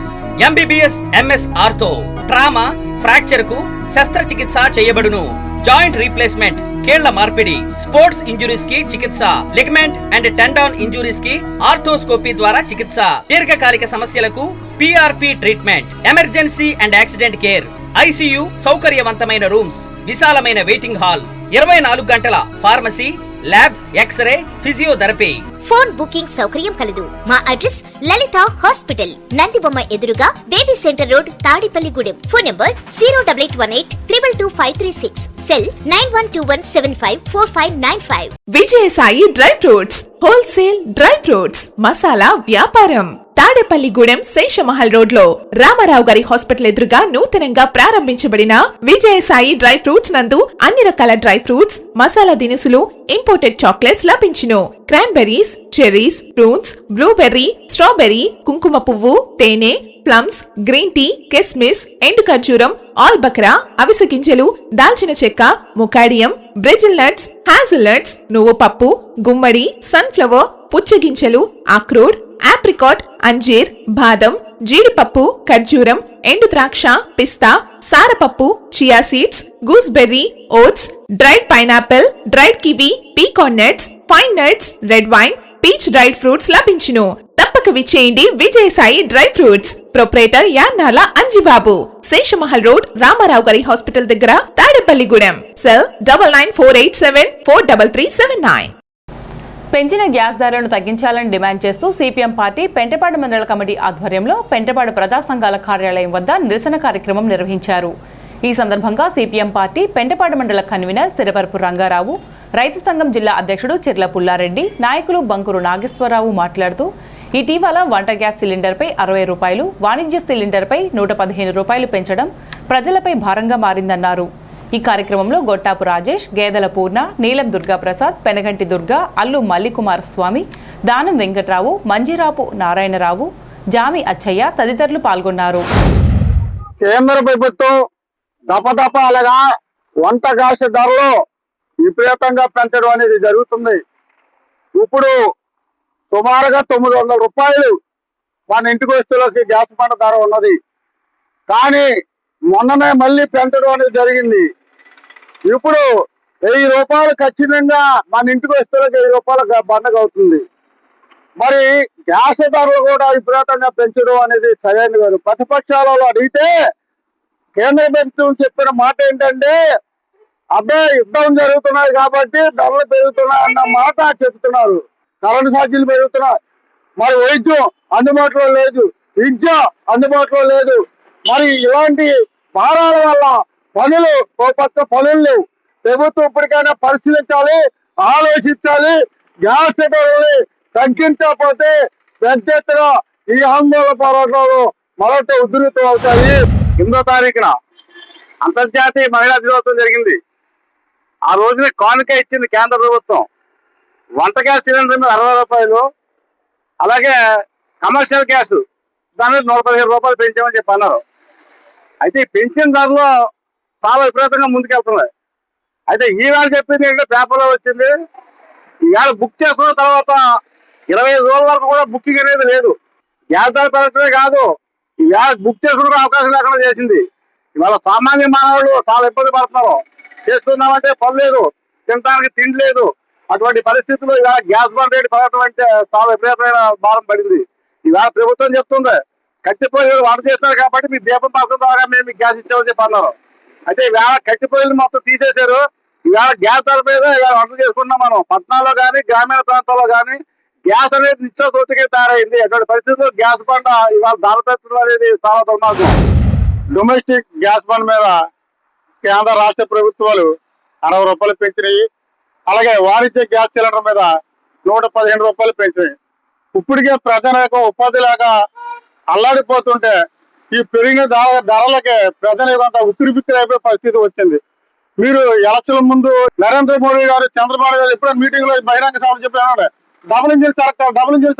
MBBS, MS ortho, trauma, fracture కు శస్త్రచికిత్స చేయబడును. జాయింట్ రీప్లేస్మెంట్, కీళ్ల మార్పిడి, స్పోర్ట్స్ ఇంజురీస్ కి చికిత్స, లిగమెంట్ అండ్ టెండాన్ ఇంజురీస్ కి ఆర్థోస్కోపీ ద్వారా చికిత్స, దీర్ఘకాలిక సమస్యలకు PRP treatment, emergency and accident care, ICU సౌకర్యవంతమైన రూమ్స్, విశాలమైన వెయిటింగ్ హాల్, 24 గంటల pharmacy, lab, X-ray, physiotherapy. Phone booking సౌకర్యం కలదు. మా అడ్రస్ లలిత హాస్పిటల్, నందిబొమ్మ ఎదురుగా, baby centre road, Tadepalligudem. Phone number 08818222536. Cell 9121754595. Vijayasai dry fruits, wholesale dry fruits masala వ్యాపారం. తాడేపల్లిగూడెం శేషమహల్ రోడ్ లో రామారావు గారి హాస్పిటల్ ఎదురుగా నూతనంగా ప్రారంభించబడిన విజయసాయి డ్రై ఫ్రూట్స్ నందు అన్ని రకాల డ్రై ఫ్రూట్స్, మసాలా దినుసులు, ఇంపోర్టెడ్ చాక్లెట్స్ లభించును. Cranberries, cherries, fruits, blueberry, strawberry, కుంకుమ పువ్వు, తేనె, ప్లమ్స్, గ్రీన్ టీ, కిస్మిస్, ఎండు ఖర్జూరం, ఆల్బక్రా, అవిసె గింజలు, దాల్చిన చెక్క, ముకాడియం, బ్రెజిల్ నట్స్, హాజల్ నట్స్, నువ్వు పప్పు, గుమ్మడి, సన్ఫ్లవర్, పుచ్చగింజలు, అక్రోడ్, ఆప్రికాట్, అంజీర్, బాదం, జీడిపప్పు, ఖర్జూరం, ఎండు ద్రాక్ష, పిస్తా, సారపప్పు, chia seeds, gooseberry, oats, dried pineapple, dried kiwi, pecan nuts, pine nuts, red wine, peach dried fruits లభించును. తప్పక విచ్చేయండి Vijayasai dry fruits. Proprietor Yannala Anjibabu, Seshamahal road, Ramarao గారి హాస్పిటల్ దగ్గర, తాడేపల్లిగూడెం. సెల్ 9948743379. పెంచిన గ్యాస్ ధరలను తగ్గించాలని డిమాండ్ చేస్తూ సిపిఎం పార్టీ పెంటపాడు మండల కమిటీ ఆధ్వర్యంలో పెంటపాడు ప్రజా సంఘాల కార్యాలయం వద్ద నిరసన కార్యక్రమం నిర్వహించారు. ఈ సందర్భంగా సిపిఎం పార్టీ పెంటపాడు మండల కన్వీనర్ సిరపరపు రంగారావు, రైతు సంఘం జిల్లా అధ్యక్షుడు చిర్ల పుల్లారెడ్డి, నాయకులు బంకురు నాగేశ్వరరావు మాట్లాడుతూ ఇటీవల వంట గ్యాస్ సిలిండర్పై 60 రూపాయలు, వాణిజ్య సిలిండర్పై 115 రూపాయలు పెంచడం ప్రజలపై భారంగా మారిందన్నారు. ఈ కార్యక్రమంలో గొట్టాపు రాజేష్, గేదెల పూర్ణ, నీలం దుర్గాప్రసాద్, పెనగంటి దుర్గా, అల్లు మల్లికుమార్ స్వామి, దానం వెంకట్రావు, మంజీరాపు నారాయణరావు, జామి అచ్చయ్య తదితరులు పాల్గొన్నారు. కేంద్ర ప్రభుత్వం దపదపాలుగా వంట గ్యాస్ ధరలు విపరీతంగా పెంచడం అనేది జరుగుతుంది. ఇప్పుడు సుమారుగా 900 రూపాయలు మన ఇంటికి వస్తువులకి గ్యాస్ బండ ధర ఉన్నది. కానీ మొన్ననే మళ్ళీ పెంచడం అనేది జరిగింది. ఇప్పుడు 1000 రూపాయలు ఖచ్చితంగా మన ఇంటికి వస్తువులకి 1000 రూపాయలు బండగ అవుతుంది. మరి గ్యాస్ ధరలు కూడా విపరీతంగా పెంచడం అనేది సరైనది కాదు. ప్రతిపక్షాలలో అడిగితే కేంద్ర ప్రభుత్వం చెప్పిన మాట ఏంటంటే, అబ్బాయి యుద్ధం జరుగుతున్నాయి కాబట్టి ధరలు పెరుగుతున్నాయి అన్న మాట చెప్తున్నారు. కరెంటు ఛార్జీలు పెరుగుతున్నాయి, మరి వైద్యం అందుబాటులో లేదు, విద్య అందుబాటులో లేదు. మరి ఇలాంటి భారాల వల్ల పనులు పనులు ప్రభుత్వం ఇప్పటికైనా పరిశీలించాలి, ఆలోచించాలి. గ్యాస్ ధరల్ని తగ్గించకపోతే పెద్ద ఎత్తున ఈ ఆందోళన పోరాటాలు మరొక ఉధృతం అవుతాయి. 8వ తారీఖున అంతర్జాతీయ మహిళా దినోత్సవం జరిగింది. ఆ రోజున కానుక ఇచ్చింది కేంద్ర ప్రభుత్వం. వంట గ్యాస్ సిలిండర్ మీద 60 రూపాయలు, అలాగే కమర్షియల్ గ్యాస్ దాని మీద 115 రూపాయలు పెంచామని చెప్పి అన్నారు. అయితే పెంచిన ధరలో చాలా విపరీతంగా ముందుకెళ్తున్నాయి. అయితే ఈవేళ చెప్పింది ఏంటంటే పేపర్లో వచ్చింది, ఈవేళ బుక్ చేసుకున్న తర్వాత 25 రోజుల వరకు కూడా బుకింగ్ అనేది లేదు. గ్యాస్ ధర పెరగటమే కాదు, ఈవేళ బుక్ చేసుకునే అవకాశం లేకుండా చేసింది. ఇవాళ సామాన్య మానవులు చాలా ఇబ్బంది పడుతున్నారు. చేసుకుందామంటే పని లేదు, తినడానికి తిండి లేదు. అటువంటి పరిస్థితుల్లో ఇవాళ గ్యాస్ బండ్ రేటు పెరగడం అంటే చాలా విపరీతమైన భారం పడింది. ఇవాళ ప్రభుత్వం చెప్తుంది, కట్టిపోయి వంట చేస్తున్నారు కాబట్టి మీ దీపం పథకం ద్వారా మేము మీకు గ్యాస్ ఇచ్చామని చెప్పి అన్నారు. అయితే ఇవాళ కట్టిపోయిలు మొత్తం తీసేశారు. ఇవాళ గ్యాస్ ధర మీద ఇవాళ వంట చేసుకున్నాం. మనం పట్టణాల్లో కానీ గ్రామీణ ప్రాంతాల్లో కానీ గ్యాస్ అనేది నిత్య సూచిగా తయారైంది. అటువంటి పరిస్థితుల్లో గ్యాస్ బండ ఇవాళ ధర పెంచడం అనేది చాలా దుర్మార్గం. డొమెస్టిక్ గ్యాస్ బండ్ మీద కేంద్ర రాష్ట్ర ప్రభుత్వాలు 60 రూపాయలు పెంచినాయి. అలాగే వాణిజ్య గ్యాస్ సిలిండర్ మీద 115 రూపాయలు పెంచినాయి. ఇప్పటికే ప్రజలకు ఉపాధి లేక అల్లాడిపోతుంటే ఈ పెరిగిన ధరలకే ప్రజలంతా ఉక్కిరిబిక్కిరి అయిపోయే పరిస్థితి వచ్చింది. మీరు ఎలక్షన్ ముందు నరేంద్ర మోడీ గారు, చంద్రబాబు గారు ఎప్పుడైనా మీటింగ్ లో బహిరంగ సభలు చెప్పారు, డబుల్ ఇంజిన్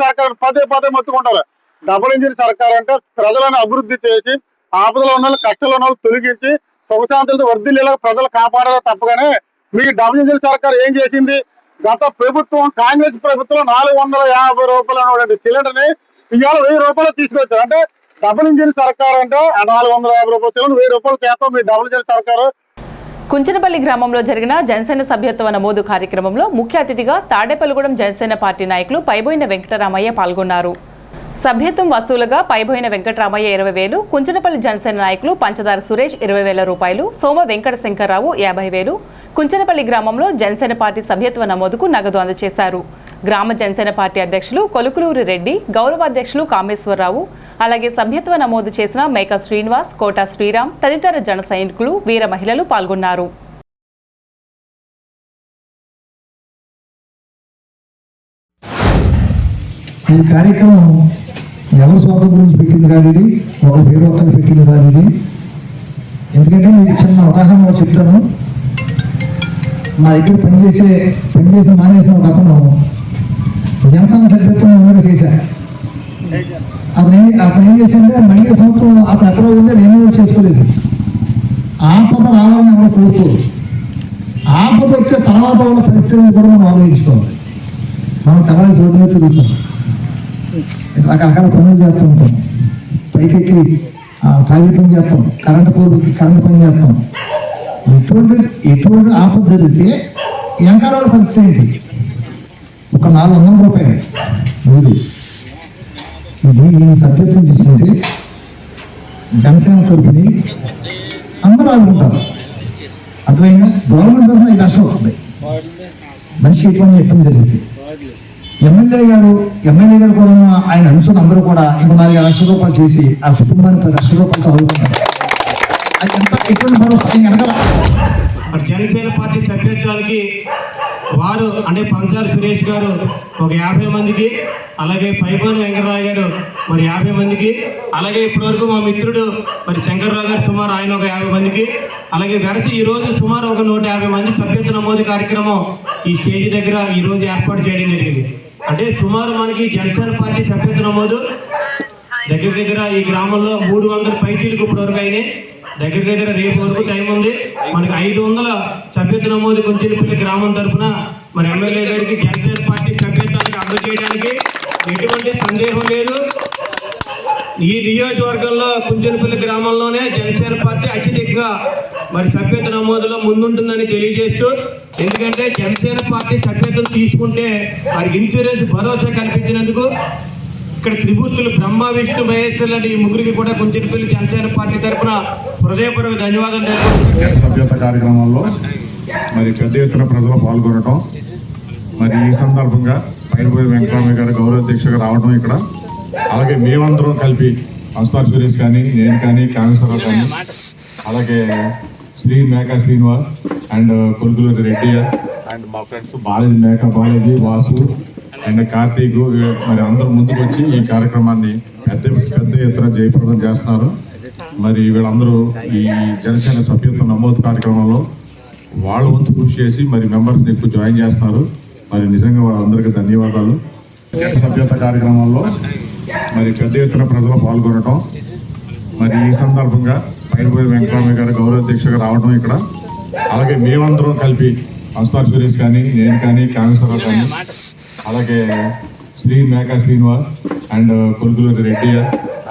సర్కార్ పదే మొత్తుకుంటారు. డబుల్ ఇంజిన్ సర్కార్ అంటే ప్రజలను అభివృద్ధి చేసి ఆపదలో ఉన్న కష్టంలో ఉన్న తొలగించి సుఖశాంతులతో వర్ధిల్లేలా ప్రజలు కాపాడాలో తప్పగానే మీ డబుల్ ఇంజిన్ సర్కార్ ఏం చేసింది? గత ప్రభుత్వం కాంగ్రెస్ ప్రభుత్వం 450 రూపాయలు అనేటువంటి సిలిండర్ ని ఇవాళ 1000 రూపాయలు తీసుకొచ్చారు. అంటే డబుల్ ఇంజిన్ సర్కార్ అంటే 450 రూపాయలు సిలిండర్ 1000 రూపాయలు చేస్తాం మీ డబుల్ ఇంజిన్ సర్కారు. కుంచనపల్లి గ్రామంలో జరిగిన జనసేన సభ్యత్వ నమోదు కార్యక్రమంలో ముఖ్య అతిథిగా తాడేపల్లిగూడెం జనసేన పార్టీ నాయకులు పైబోయిన వెంకటరామయ్య పాల్గొన్నారు. సభ్యత్వం వస్తువులుగా పైబోయిన వెంకటరామయ్య 20,000, కుంచనపల్లి జనసేన నాయకులు పంచదార సురేష్ 20,000 రూపాయలు, సోమ వెంకట శంకర్రావు 50,000 కుంచనపల్లి గ్రామంలో జనసేన పార్టీ సభ్యత్వ నమోదుకు నగదు అందజేశారు. గ్రామ జనసేన పార్టీ అధ్యక్షులు కొలుకులూరి రెడ్డి, గౌరవాధ్యక్షులు కామేశ్వరరావు, అలాగే సభ్యత్వ నమోదు చేసిన మేకా శ్రీనివాస్, కోట శ్రీరామ్ తదితర జన సైనికులు, వీర మహిళలు పాల్గొన్నారు. ఈ కార్యక్రమం ఎవరి స్వార్థం గురించి పెట్టింది కాదు, ఇది ఒక పేరువత్తలు పెట్టింది కాదు ఇది. ఎందుకంటే మీకు చిన్న ఉదాహరణ చెప్తాను. మా దగ్గర పనిచేసి మానేసిన ఒక అతను జనసేన సభ్యత్వం నమోదు చేశారు. అతను ఏం చేసింటే మళ్ళీ సంవత్సరం అతను ఎక్కడో ఉంటే రెన్యూవల్ చేసుకోలేదు. ఆపద రావాలని ఎవరో కోరుకోరు. ఆపద వచ్చే తర్వాత వాళ్ళ పరిస్థితిని కూడా మనం ఆలోచించుకోవాలి. మనం తెల్లారి రోడ్డు మీద తిరుగుతాం, రకరకాల పనులు చేస్తూ ఉంటాం, పైకెక్కి తాగి పని చేస్తాం, కరెంటు పని చేస్తాం. ఎటువంటి ఆపద జరిగితే వెనకాల పరిస్థితి ఏంటి? ఒక 400 రూపాయలు ఇది ఈ సభ్యత్వం తీసుకుంటే జనసేన తరఫుని అందరూ ఆదుకుంటారు. అర్థమైందా? గవర్నమెంట్ తరఫున 5 లక్షలు వస్తుంది మనిషికి ఎటువంటి ఇబ్బంది జరిగితే. ఎమ్మెల్యే గారు కూడా ఆయన అనుసరి అందరూ కూడా ఇంకో 4 లక్షల రూపాయలు చేసి ఆ కుటుంబానికి 10 లక్షల రూపాయలతో ఆదుకుంటారు. అది ఎంత ఎటువంటి భరోసా వెనకాల. జనసేన పార్టీ సభ్యత్వానికి వారు అంటే పంచాల సురేష్ గారు ఒక 50 మందికి, అలాగే పైపాని వెంకటరావు గారు మరి 50 మందికి, అలాగే ఇప్పటివరకు మా మిత్రుడు మరి శంకర్రావు గారు సుమారు ఆయన ఒక 50 మందికి, అలాగే వెరసి ఈరోజు సుమారు ఒక 150 మంది సభ్యత్వ నమోదు కార్యక్రమం ఈ స్టేజ్ దగ్గర ఈరోజు ఏర్పాటు చేయడం జరిగింది. అంటే సుమారు మనకి జనసేన పార్టీ సభ్యత్వ నమోదు దగ్గర ఈ గ్రామంలో 300 పైచీలకు ఇప్పటివరకు అయినాయి. దగ్గర రేపు వరకు టైం ఉంది. మనకి 500 సభ్యత్వ నమోదు కొంచెంపల్లి గ్రామం తరఫున మరి ఎమ్మెల్యే గారికి జనసేన పార్టీ సభ్యత్వానికి అందజేయడానికి ఎటువంటి సందేహం లేదు. ఈ నియోజకవర్గంలో కుంచెనపల్లి గ్రామంలోనే జనసేన పార్టీ అత్యధికంగా మరి సభ్యత్వ నమోదులో ముందుంటుందని తెలియజేస్తూ, ఎందుకంటే జనసేన పార్టీ సభ్యత్వం తీసుకుంటే వారికి ఇన్సూరెన్స్ భరోసా కల్పించినందుకు ఇక్కడ త్రిమూర్తులు బ్రహ్మ విష్ణు మహేశ్వర్ లాంటి ఈ ముగ్గురికి కూడా కుంచెనపల్లి జనసేన పార్టీ తరఫున హృదయపూర్వక ధన్యవాదాలు తెలుపుతున్నాను. సభ్యత కార్యక్రమంలో మరి పెద్ద ఎత్తున ప్రజలు పాల్గొనడం, మరి ఈ సందర్భంగా పైనపోయి వెంకటరామయ్య గారు గౌరవాధ్యక్షుగా రావడం ఇక్కడ, అలాగే మేమందరం కలిపి అంస్తార్ సురేష్ కానీ, నేను కానీ, కామేశ్వరరావు కానీ, అలాగే మేకా శ్రీనివాస్ అండ్ కొలుగులూరి రెడ్డి అండ్ మా ఫ్రెండ్స్ బాలాజీ వాసు అండ్ కార్తీక్ మరి అందరూ ముందుకు వచ్చి ఈ కార్యక్రమాన్ని పెద్ద ఎత్తున జయప్రదం చేస్తున్నారు. మరి వీళ్ళందరూ ఈ జనసేన సభ్యత్వ నమోదు కార్యక్రమంలో వాళ్ళ వంతు కృషి చేసి మరి మెంబర్స్ని ఎక్కువ జాయిన్ చేస్తున్నారు. మరి నిజంగా వాళ్ళందరికీ ధన్యవాదాలు. సభ్యత కార్యక్రమంలో మరి పెద్ద ఎత్తున ప్రజలు పాల్గొనడం, మరి ఈ సందర్భంగా పైనపోయి వెంకటరామయ్య గారు గౌరవాధ్యక్షుగా రావడం ఇక్కడ, అలాగే మేమందరం కలిపి అంస్తార్ సురేష్ కానీ, నేను కానీ, కామేశ్వరరావు కానీ, అలాగే మేకా శ్రీనివాస్ అండ్ కొలుగులూరి రెడ్డి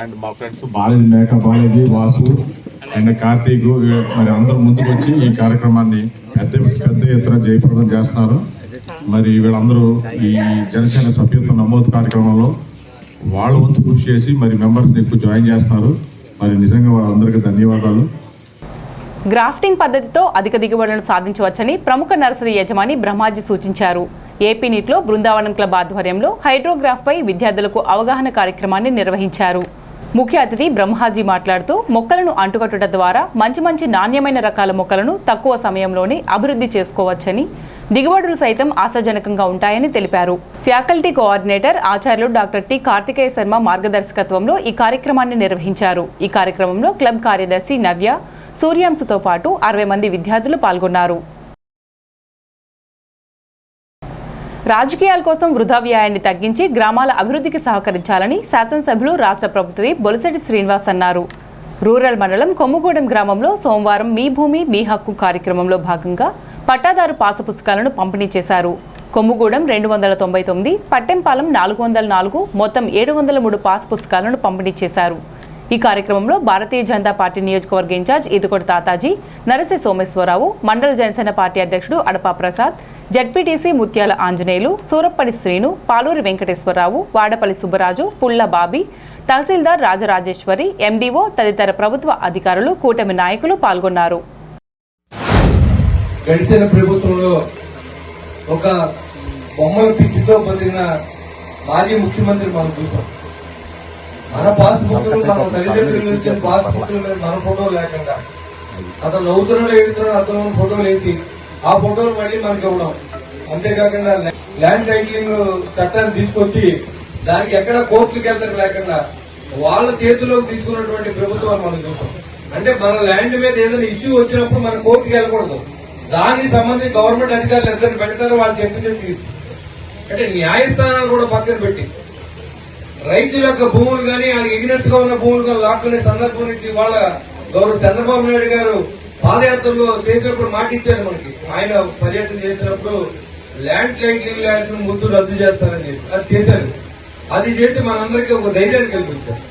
అండ్ మా ఫ్రెండ్స్ బాలాజీ వాసు అండ్ కార్తీక్ మరి అందరూ ముందుకు వచ్చి ఈ కార్యక్రమాన్ని పెద్ద ఎత్తున జయప్రదం చేస్తున్నారు. మరి వీళ్ళందరూ ఈ జనసేన సభ్యత్వ నమోదు కార్యక్రమంలో వాళ్ళ వంతు కృషి చేసి మరి మెంబర్స్ని ఎక్కువ జాయిన్ చేస్తున్నారు. మరి నిజంగా వాళ్ళందరికీ ధన్యవాదాలు. గ్రాఫ్టింగ్ పద్ధతితో అధిక దిగుబడులను సాధించవచ్చని ప్రముఖ నర్సరీ యజమాని బ్రహ్మాజీ సూచించారు. ఏపీ నీట్లో బృందావనం క్లబ్ ఆధ్వర్యంలో హైడ్రోగ్రాఫ్పై విద్యార్థులకు అవగాహన కార్యక్రమాన్ని నిర్వహించారు. ముఖ్య అతిథి బ్రహ్మాజీ మాట్లాడుతూ మొక్కలను అంటుకట్టుట ద్వారా మంచి నాణ్యమైన రకాల మొక్కలను తక్కువ సమయంలోనే అభివృద్ధి చేసుకోవచ్చని, దిగుబడులు సైతం ఆశాజనకంగా ఉంటాయని తెలిపారు. ఫ్యాకల్టీ కోఆర్డినేటర్ ఆచార్యులు డాక్టర్ టి కార్తికేయ శర్మ మార్గదర్శకత్వంలో ఈ కార్యక్రమాన్ని నిర్వహించారు. ఈ కార్యక్రమంలో క్లబ్ కార్యదర్శి నవ్య, సూర్యాంశతో పాటు 60 మంది విద్యార్థులు పాల్గొన్నారు. రాజకీయాల కోసం వృధా వ్యయాన్ని తగ్గించి గ్రామాల అభివృద్ధికి సహకరించాలని శాసనసభ్యులు రాష్ట్ర ప్రభుత్వ బొలిశెట్టి శ్రీనివాస్ అన్నారు. రూరల్ మండలం కొమ్ముగూడెం గ్రామంలో సోమవారం మీ భూమి మీ హక్కు కార్యక్రమంలో భాగంగా పట్టాదారు పాసు పుస్తకాలను పంపిణీ చేశారు. కొమ్ముగూడెం 299, పట్టెంపాలెం 404, మొత్తం 703 పాస్ పుస్తకాలను పంపిణీ చేశారు. ఈ కార్యక్రమంలో భారతీయ జనతా పార్టీ నియోజకవర్గ ఇన్ఛార్జ్ ఈదుకొడ తాతాజీ, నరసి సోమేశ్వరరావు, మండల జనసేన పార్టీ అధ్యక్షుడు అడపా ప్రసాద్, జడ్పీటీసీ ముత్యాల ఆంజనేయులు, సూరప్పడి శ్రీను, పాలూరి వెంకటేశ్వరరావు, వాడపల్లి సుబ్బరాజు, పుల్ల బాబీ, తహసీల్దార్ రాజరాజేశ్వరి, ఎండీఓ తదితర ప్రభుత్వ అధికారులు, కూటమి నాయకులు పాల్గొన్నారు. గడిచిన ప్రభుత్వంలో ఒక బొమ్మల పిచ్చితో బతికిన మాజీ ముఖ్యమంత్రి మనం చూసాం. మన పాస్బుక్లు, మన తల్లిదండ్రుల నుంచి పాస్బుక్ల మీద మన ఫోటో లేకుండా అతను నవ్వుతున్నాడు ఏడుతున్నాడు అతను ఫోటోలు వేసి ఆ ఫోటోలు మళ్ళీ మనకి ఇవ్వడం. అంతేకాకుండా ల్యాండ్ టైటిలింగ్ చట్టాన్ని తీసుకొచ్చి దానికి ఎక్కడ కోర్టులకు వెళ్తారు లేకుండా వాళ్ళ చేతిలోకి తీసుకున్నటువంటి ప్రభుత్వాన్ని మనం చూసాం. అంటే మన ల్యాండ్ మీద ఏదైనా ఇష్యూ వచ్చినప్పుడు మన కోర్టుకి వెళ్ళకూడదు. దానికి సంబంధించి గవర్నమెంట్ అధికారులు ఎంత పెడతారో వాళ్ళు చెప్పింది. అంటే న్యాయస్థానాలు కూడా పక్కన పెట్టి రైతుల యొక్క భూములు కానీ వాళ్ళకి ఎగ్నెస్ట్ గా ఉన్న భూములు కానీ లాక్కునే సందర్భం నుంచి వాళ్ళ గౌరవ చంద్రబాబు నాయుడు గారు పాదయాత్రలో చేసినప్పుడు మాట ఇచ్చారు మనకి. ఆయన పర్యటన చేసినప్పుడు ల్యాండ్ టైటిలింగ్ ల్యాండ్ ముందు రద్దు చేస్తారని చెప్పి అది చేశారు. అది చేసి మనందరికీ ఒక ధైర్యాన్ని కల్పించారు.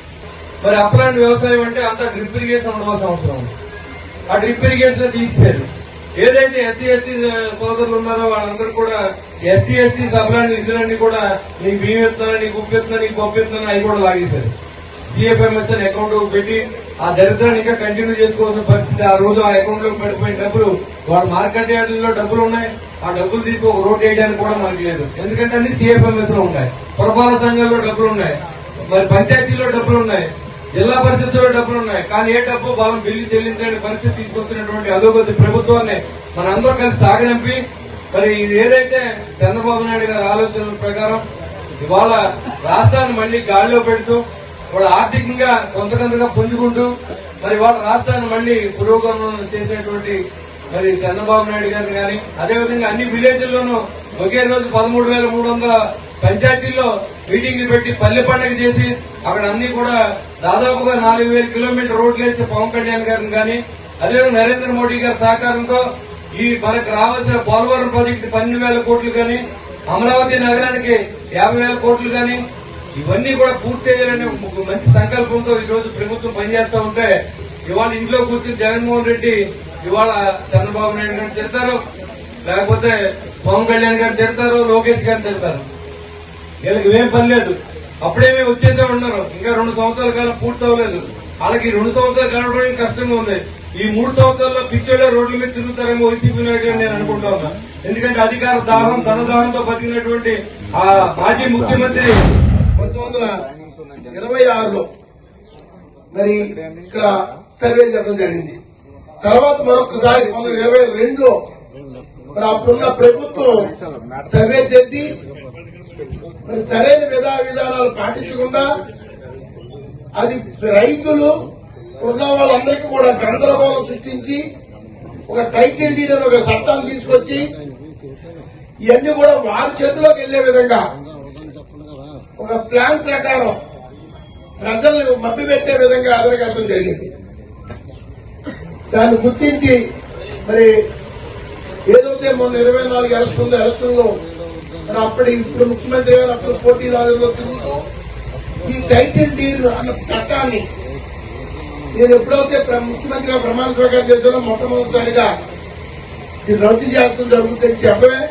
మరి అప్లాంటి వ్యవసాయం అంటే అంతా డ్రిప్ ఇరిగేషన్ ఉండవలసిన అవసరం ఉంది. ఆ డ్రిప్ ఇరిగేషన్ తీసేశారు. ఏదైతే ఎస్సీ సోదరులు ఉన్నారో వాళ్ళందరూ కూడా ఎస్సీ సప్లాంటి నిధులన్నీ కూడా నీకు బియ్యం ఇస్తున్నా, నీకు ఉప్పు ఇస్తున్నా, నీకు పప్పు ఇస్తున్నా అవి కూడా లాగేశారు. సిఎఫ్ఎంఎస్ అని అకౌంట్ పెట్టి ఆ దరిద్రాన్ని ఇంకా కంటిన్యూ చేసుకోవాల్సిన పరిస్థితి. ఆ రోజు ఆ అకౌంట్ లో పడిపోయిన డబ్బులు వాళ్ళ మార్కెట్ యార్డుల్లో డబ్బులు ఉన్నాయి. ఆ డబ్బులు తీసి ఒక రోడ్ వేయడానికి కూడా మనకి లేదు. ఎందుకంటే అన్ని సిఎఫ్ఎంఎస్ లో ఉన్నాయి, పురపాలక సంఘాల్లో డబ్బులు ఉన్నాయి, మరి పంచాయతీల్లో డబ్బులు ఉన్నాయి, జిల్లా పరిషత్తులో డబ్బులు ఉన్నాయి. కానీ ఏ డబ్బు వాళ్ళని బిల్లు చెల్లించలేని పరిస్థితి తీసుకొస్తున్నటువంటి అధోగతి ప్రభుత్వాన్ని మనందరూ కలిసి సాగనంపి మరి ఇది ఏదైతే చంద్రబాబు నాయుడు గారి ఆలోచనల ప్రకారం ఇవాళ రాష్ట్రాన్ని మళ్లీ గాడిలో పెడుతూ వాళ్ళ ఆర్థికంగా కొంతగా పుంజుకుంటూ మరి వాళ్ళ రాష్ట్రాన్ని మళ్లీ పురోగమనం చేసినటువంటి మరి చంద్రబాబు నాయుడు గారిని కానీ అదేవిధంగా అన్ని విలేజ్ల్లోనూ ఒకే రోజు 13,300 పంచాయతీల్లో మీటింగ్లు పెట్టి పల్లె పండుగ చేసి అక్కడ అన్ని కూడా దాదాపుగా 4,000 కిలోమీటర్ రోడ్లు వేసి పవన్ కళ్యాణ్ గారిని కానీ అదేవిధంగా నరేంద్ర మోడీ గారి సహకారంతో ఈ మనకు రావాల్సిన పోలవరం ప్రాజెక్టు 12,000 కోట్లు కానీ అమరావతి నగరానికి 50,000 కోట్లు కానీ ఇవన్నీ కూడా పూర్తి చేయాలనే మంచి సంకల్పంతో ఈ రోజు ప్రభుత్వం పనిచేస్తూ ఉంటే ఇవాళ ఇంట్లో కూర్చుని జగన్మోహన్ రెడ్డి ఇవాళ చంద్రబాబు నాయుడు గారిని తిడతారు, లేకపోతే పవన్ కళ్యాణ్ గారిని తిడతారు, లోకేష్ గారిని తిడతారు. వీళ్ళకి ఏం పని లేదు. అప్పుడేమీ వచ్చేసే ఉన్నారు. ఇంకా 2 సంవత్సరాల కాలం పూర్తి అవ్వలేదు. వాళ్ళకి 2 సంవత్సరాలు గడపడం కష్టంగా ఉంది. ఈ 3 సంవత్సరాల్లో పిచ్చోళ్ళ రోడ్ల మీద తిరుగుతారేమో వైసీపీ నాయకులు నేను అనుకుంటా ఉన్నా. ఎందుకంటే అధికార దాహం ధనదాహంతో బతికినటువంటి ఆ మాజీ ముఖ్యమంత్రి 1926లో మరి ఇక్కడ సర్వే చేయడం జరిగింది. తర్వాత మరొకసారి 1922లో మరి అప్పుడున్న ప్రభుత్వం సర్వే చేసి మరి సరైన విధానాలు పాటించకుండా అది రైతులు ఉన్న వాళ్ళందరికీ కూడా గందరగోళం సృష్టించి ఒక టైటిల్ డీడ్ అని ఒక చట్టాన్ని తీసుకొచ్చి ఇవన్నీ కూడా వారి చేతిలోకి వెళ్లే విధంగా ఒక ప్లాన్ ప్రకారం ప్రజల్ని మభ్యపెట్టే విధంగా అదరకాశం జరిగింది. దాన్ని గుర్తించి మరి ఏదైతే మొన్న 24 ఎలక్షన్ లో మరి ఇప్పుడు ముఖ్యమంత్రి గారు అప్పుడు పోటీదారుల్లో తిరుగుతూ ఈ టైటిల్ డీడ్ అన్న చట్టాన్ని నేను ఎప్పుడైతే ముఖ్యమంత్రిగా ప్రమాణ స్వీకారం చేశానో మొట్టమొదటిసారిగా ఇది రద్దు చేస్తూ జరుగుతుందని చెప్పమే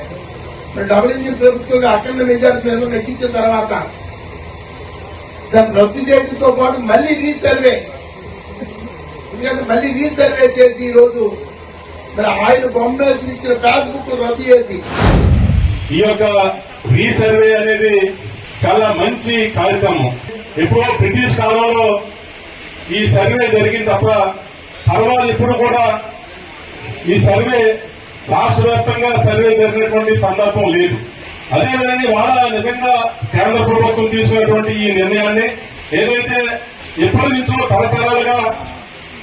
మరి డబుల్ ఇంజిన్ ప్రభుత్వంగా అఖండ మెజారిటీ నిర్ణయం ఎక్కించిన తర్వాత దాన్ని రద్దు చేయడంతో పాటు మళ్లీ రీసర్వే, ఎందుకంటే మళ్లీ రీసర్వే చేసి ఈ రోజు మరి ఆయన బొమ్మేసి ఇచ్చిన పాస్బుక్ రద్దు చేసి ఈ యొక్క రీసర్వే అనేది చాలా మంచి కార్యక్రమం. ఎప్పుడో బ్రిటిష్ కాలంలో ఈ సర్వే జరిగింది తప్ప తర్వాత ఇప్పుడు కూడా ఈ సర్వే రాష్ట్ర వ్యాప్తంగా సర్వే జరిగినటువంటి సందర్భం లేదు. అదేవిధంగా వాళ్ళ నిజంగా కేంద్ర ప్రభుత్వం తీసుకున్నటువంటి ఈ నిర్ణయాన్ని ఏదైతే ఎప్పటి నుంచో తరతరాలుగా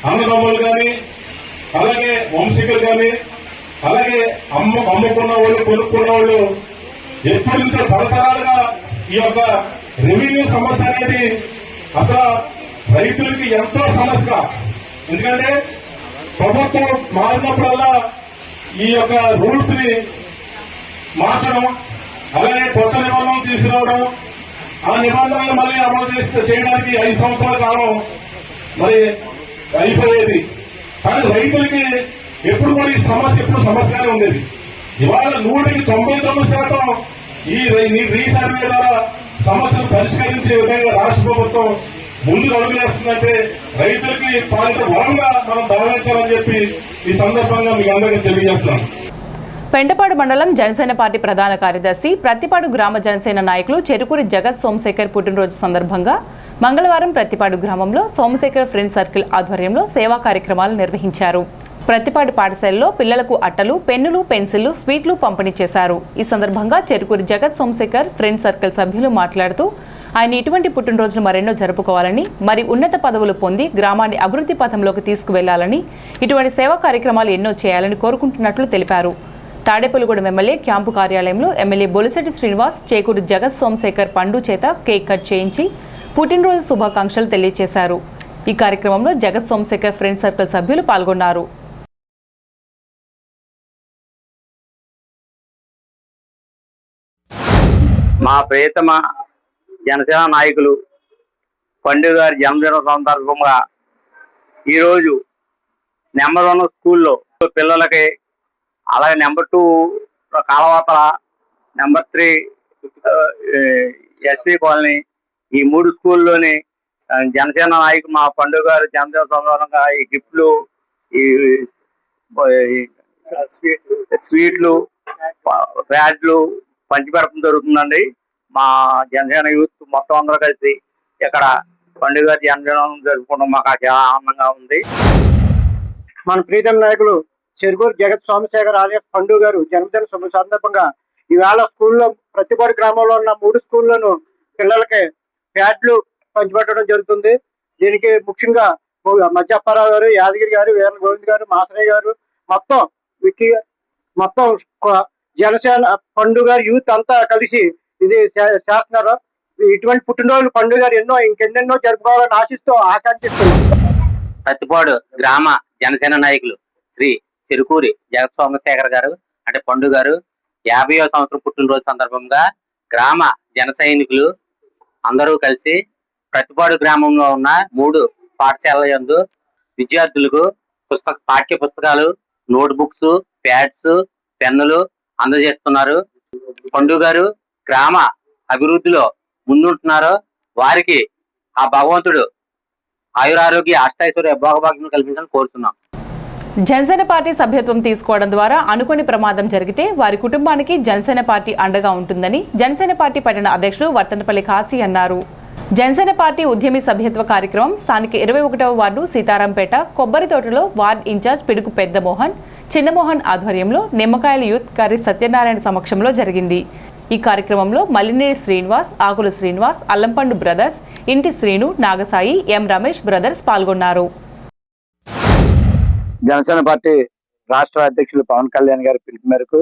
అన్నదమ్ములు కానీ అలాగే వంశీకులు కానీ అలాగే అమ్ముకున్న వాళ్ళు కొనుక్కున్న వాళ్ళు ఎప్పటి నుంచో తరతరాలుగా ఈ యొక్క రెవెన్యూ సమస్య అనేది అసలు రైతులకి ఎంతో సమస్య. ఎందుకంటే ప్రభుత్వం మారినప్పుడల్లా ఈ యొక్క రూల్స్ ని మార్చడం, అలాగే కొత్త నిబంధనలు తీసుకురావడం, ఆ నిబంధనలు మళ్ళీ అమలు చేయడానికి 5 సంవత్సరాల కాలం మరి అయిపోయేది. కానీ రైతులకి ఎప్పుడు కూడా ఈ సమస్య ఎప్పుడు సమస్యగానే ఉండేది. ఇవాళ 99% ఈ రీసర్వే ద్వారా సమస్యలు పరిష్కరించే విధంగా రాష్ట్ర ప్రభుత్వం ముందుకు అడుగులేస్తుందంటే రైతులకి పాలిట వరంగా మనం భావించాలని చెప్పి ఈ సందర్భంగా మీకు అందరికీ తెలియజేస్తున్నాం. పెంటపాడు మండలం జనసేన పార్టీ ప్రధాన కార్యదర్శి ప్రత్తిపాడు గ్రామ జనసేన నాయకులు చెరుకూరి జగత్ సోమశేఖర్ పుట్టినరోజు సందర్భంగా మంగళవారం ప్రత్తిపాడు గ్రామంలో సోమశేఖర్ ఫ్రెండ్ సర్కిల్ ఆధ్వర్యంలో సేవా కార్యక్రమాలు నిర్వహించారు. ప్రత్తిపాడు పాఠశాలలో పిల్లలకు అట్టలు, పెన్నులు, పెన్సిళ్లు, స్వీట్లు పంపిణీ చేశారు. ఈ సందర్భంగా చెరుకూరి జగత్ సోమశేఖర్ ఫ్రెండ్ సర్కిల్ సభ్యులు మాట్లాడుతూ ఆయన ఇటువంటి పుట్టినరోజును మరెన్నో జరుపుకోవాలని, మరి ఉన్నత పదవులు పొంది గ్రామాన్ని అభివృద్ధి పథంలోకి తీసుకువెళ్లాలని, ఇటువంటి సేవా కార్యక్రమాలు ఎన్నో చేయాలని కోరుకుంటున్నట్లు తెలిపారు. తాడేపల్లిగూడెం ఎమ్మెల్యే క్యాంపు కార్యాలయంలో ఎమ్మెల్యే బొలిశెట్టి శ్రీనివాస్ చేకూరి జగత్ సోమశేఖర్ పండు చేత కేక్ కట్ చేయించి పుట్టినరోజు శుభాకాంక్షలు తెలియజేశారు. ఈ కార్యక్రమంలో జగత్ సోమశేఖర్ ఫ్రెండ్ సర్కిల్ సభ్యులు పాల్గొన్నారు. మా ప్రియతమ జనసేన నాయకులు పండుగ గారి జన్మదినం సందర్భంగా ఈరోజు నెంబర్ 1 స్కూల్లో పిల్లలకి, అలాగే నెంబర్ 2 కాలవాతల, నెంబర్ 3 ఎస్సీ కాలనీ, ఈ 3 స్కూల్లోని జనసేన నాయకులు మా పండుగ గారి జన్మదిన సందర్భంగా ఈ గిఫ్ట్లు, ఈ స్వీట్లు, ప్యాడ్లు పంచిపెట్టడం జరుగుతుందండి. మా జనసేన యూత్ మొత్తం అందరూ కలిసి ఇక్కడ పండుగ జన్మదినం జరుపుకోవడం మాకు చాలా ఆనందంగా ఉంది. మన ప్రీతం నాయకులు చెరుకూరు జగత్ సోమశేఖర్ ఆలియాస్ పండు గారు జన్మదిన శుభ సందర్భంగా ఈవేళ స్కూల్లో ప్రతిపాడు గ్రామంలో ఉన్న 3 స్కూల్లోనూ పిల్లలకి ప్యాడ్లు పంచిపెట్టడం జరుగుతుంది. దీనికి ముఖ్యంగా మధ్యప్పారావు గారు, యాదగిరి గారు, వీర గోవింద్ గారు, మాసరయ్య గారు, మొత్తం జనసేన పండుగ యూత్ అంతా కలిసి ఇది చేస్తున్నారు. ఇటువంటి పుట్టినరోజు పండుగ ఇంకెన్నెన్నో జరుపుకోవాలని ఆశిస్తూ ఆకాంక్షిస్తున్నాం. ప్రతిపాడు గ్రామ జనసేన నాయకులు శ్రీ చెరుకూరి జగత్ సోమశేఖర్ గారు అంటే పండు గారు 50వ సంవత్సరం పుట్టినరోజు సందర్భంగా గ్రామ జన సైనికులు అందరూ కలిసి ప్రతిపాడు గ్రామంలో ఉన్న 3 పాఠశాలల యందు విద్యార్థులకు పాఠ్య పుస్తకాలు, నోట్ బుక్స్, ప్యాడ్స్, పెన్నులు అందజేస్తున్నారు. పండు గారు గ్రామ అభివృద్ధిలో ముందుంటున్నారో వారికి ఆ భగవంతుడు ఆయురారోగ్య అష్టైశ్వర్య భోగభాగ్యం కల్పించాలని కోరుతున్నాం. జనసేన పార్టీ సభ్యత్వం తీసుకోవడం ద్వారా అనుకోని ప్రమాదం జరిగితే వారి కుటుంబానికి జనసేన పార్టీ అండగా ఉంటుందని జనసేన పార్టీ పట్టణ అధ్యక్షుడు వర్తనపల్లి కాశీ అన్నారు. జనసేన పార్టీ ఉద్యమి సభ్యత్వ కార్యక్రమం స్థానిక 21వ వార్డు సీతారాంపేట కొబ్బరి తోటలో వార్డు ఇన్ఛార్జ్ పిడుగు పెద్దమోహన్, చిన్నమోహన్ ఆధ్వర్యంలో నిమ్మకాయల యూత్ కర్రీ సత్యనారాయణ సమక్షంలో జరిగింది. ఈ కార్యక్రమంలో మల్లినేని శ్రీనివాస్, ఆకుల శ్రీనివాస్, అల్లంపండు బ్రదర్స్, ఇంటి శ్రీను, నాగసాయి, ఎం రమేష్ బ్రదర్స్ పాల్గొన్నారు. జనసేన పార్టీ రాష్ట్ర అధ్యక్షులు పవన్ కళ్యాణ్ గారి పిలుపు మేరకు,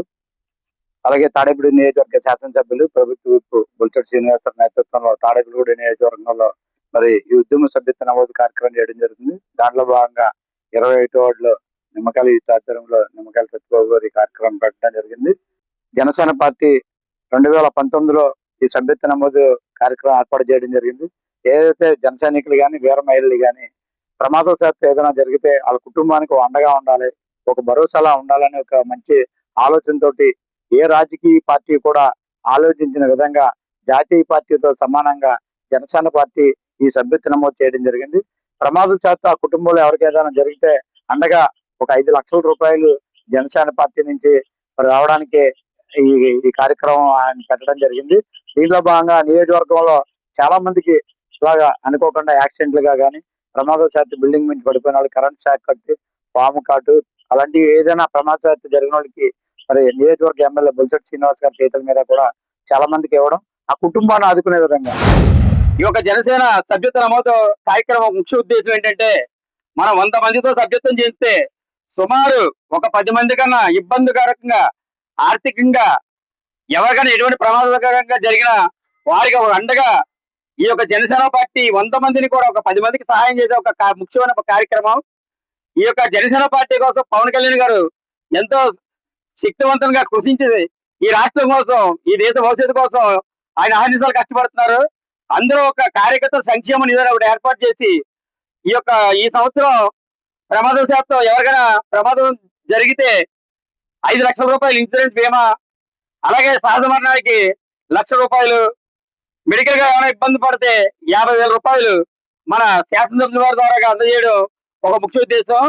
అలాగే తాడేపల్లి నియోజకవర్గ శాసనసభ్యులు ప్రభుత్వ విప్ బొలిశెట్టి శ్రీనివాసరావు నేతృత్వంలో తాడేపల్లిగూడ నియోజకవర్గంలో మరి ఈ ఉద్యమ సభ్యత్వ నమోదు కార్యక్రమం చేయడం జరుగుతుంది. దాంట్లో భాగంగా 21 వార్డులో నిమ్మకాయల యూత్ ఆధ్వర్యంలో నిమ్మకాయల సత్యబాబు గారి కార్యక్రమం పెట్టడం జరిగింది. జనసేన పార్టీ 2019లో ఈ సభ్యత్వ నమోదు కార్యక్రమం ఏర్పాటు చేయడం జరిగింది. ఏదైతే జన సైనికులు కానీ, వీర మహిళలు కానీ ప్రమాదవశాత్తు ఏదైనా జరిగితే వాళ్ళ కుటుంబానికి అండగా ఉండాలి, ఒక భరోసాలా ఉండాలని ఒక మంచి ఆలోచనతోటి ఏ రాజకీయ పార్టీ కూడా ఆలోచించిన విధంగా జాతీయ పార్టీతో సమానంగా జనసేన పార్టీ ఈ సభ్యత్వ నమోదు చేయడం జరిగింది. ప్రమాదవశాత్తు ఆ కుటుంబంలో ఎవరికి ఏదైనా జరిగితే అండగా ఒక 5 లక్షల రూపాయలు జనసేన పార్టీ నుంచి రావడానికి ఈ కార్యక్రమం ఆయన పెట్టడం జరిగింది. దీంట్లో భాగంగా నియోజకవర్గంలో చాలా మందికి ఇలాగా అనుకోకుండా యాక్సిడెంట్లుగా కానీ, ప్రమాదవశాత్తు బిల్డింగ్ నుంచి పడిపోయిన వాళ్ళు, కరెంట్ షాక్ కట్టి, పాము కాటు అలాంటివి ఏదైనా ప్రమాదవశాత్తు జరిగిన వాళ్ళకి మరి నియోజకవర్గ ఎమ్మెల్యే బొలిశెట్టి శ్రీనివాస్ గారి చేతుల మీద కూడా చాలా మందికి ఇవ్వడం, ఆ కుటుంబాన్ని ఆదుకునే విధంగా ఈ యొక్క జనసేన సభ్యత్వ నమోదు కార్యక్రమం ముఖ్య ఉద్దేశం ఏంటంటే, మనం 100 మందితో సభ్యత్వం చేస్తే సుమారు ఒక 10 మంది కన్నా ఇబ్బందికరంగా, ఆర్థికంగా ఎవరికైనా ఎటువంటి ప్రమాదకరంగా జరిగిన వారికి ఒక అండగా ఈ యొక్క జనసేన పార్టీ 100 మందిని కూడా ఒక 10 మందికి సహాయం చేసే ఒక ముఖ్యమైన కార్యక్రమం. ఈ యొక్క జనసేన పార్టీ కోసం పవన్ కళ్యాణ్ గారు ఎంతో శక్తివంతంగా కృషించి ఈ రాష్ట్రం కోసం, ఈ దేశ భవిష్యత్తు కోసం ఆయన అహర్నిశలు కష్టపడుతున్నారు. అందరూ ఒక కార్యకర్త సంక్షేమ నిధి ఒకటి ఏర్పాటు చేసి ఈ సంవత్సరం ప్రమాదవశాత్తు ఎవరికైనా ప్రమాదం జరిగితే 5 లక్షల రూపాయలు ఇన్సూరెన్స్ బీమా, అలాగే సహజ మరణానికి 1 లక్ష రూపాయలు, మెడికల్ గా ఏమైనా ఇబ్బంది పడితే 50,000 రూపాయలు మన శాసనసభ్యుల వారి ద్వారా అందజేయడం ఒక ముఖ్య ఉద్దేశం.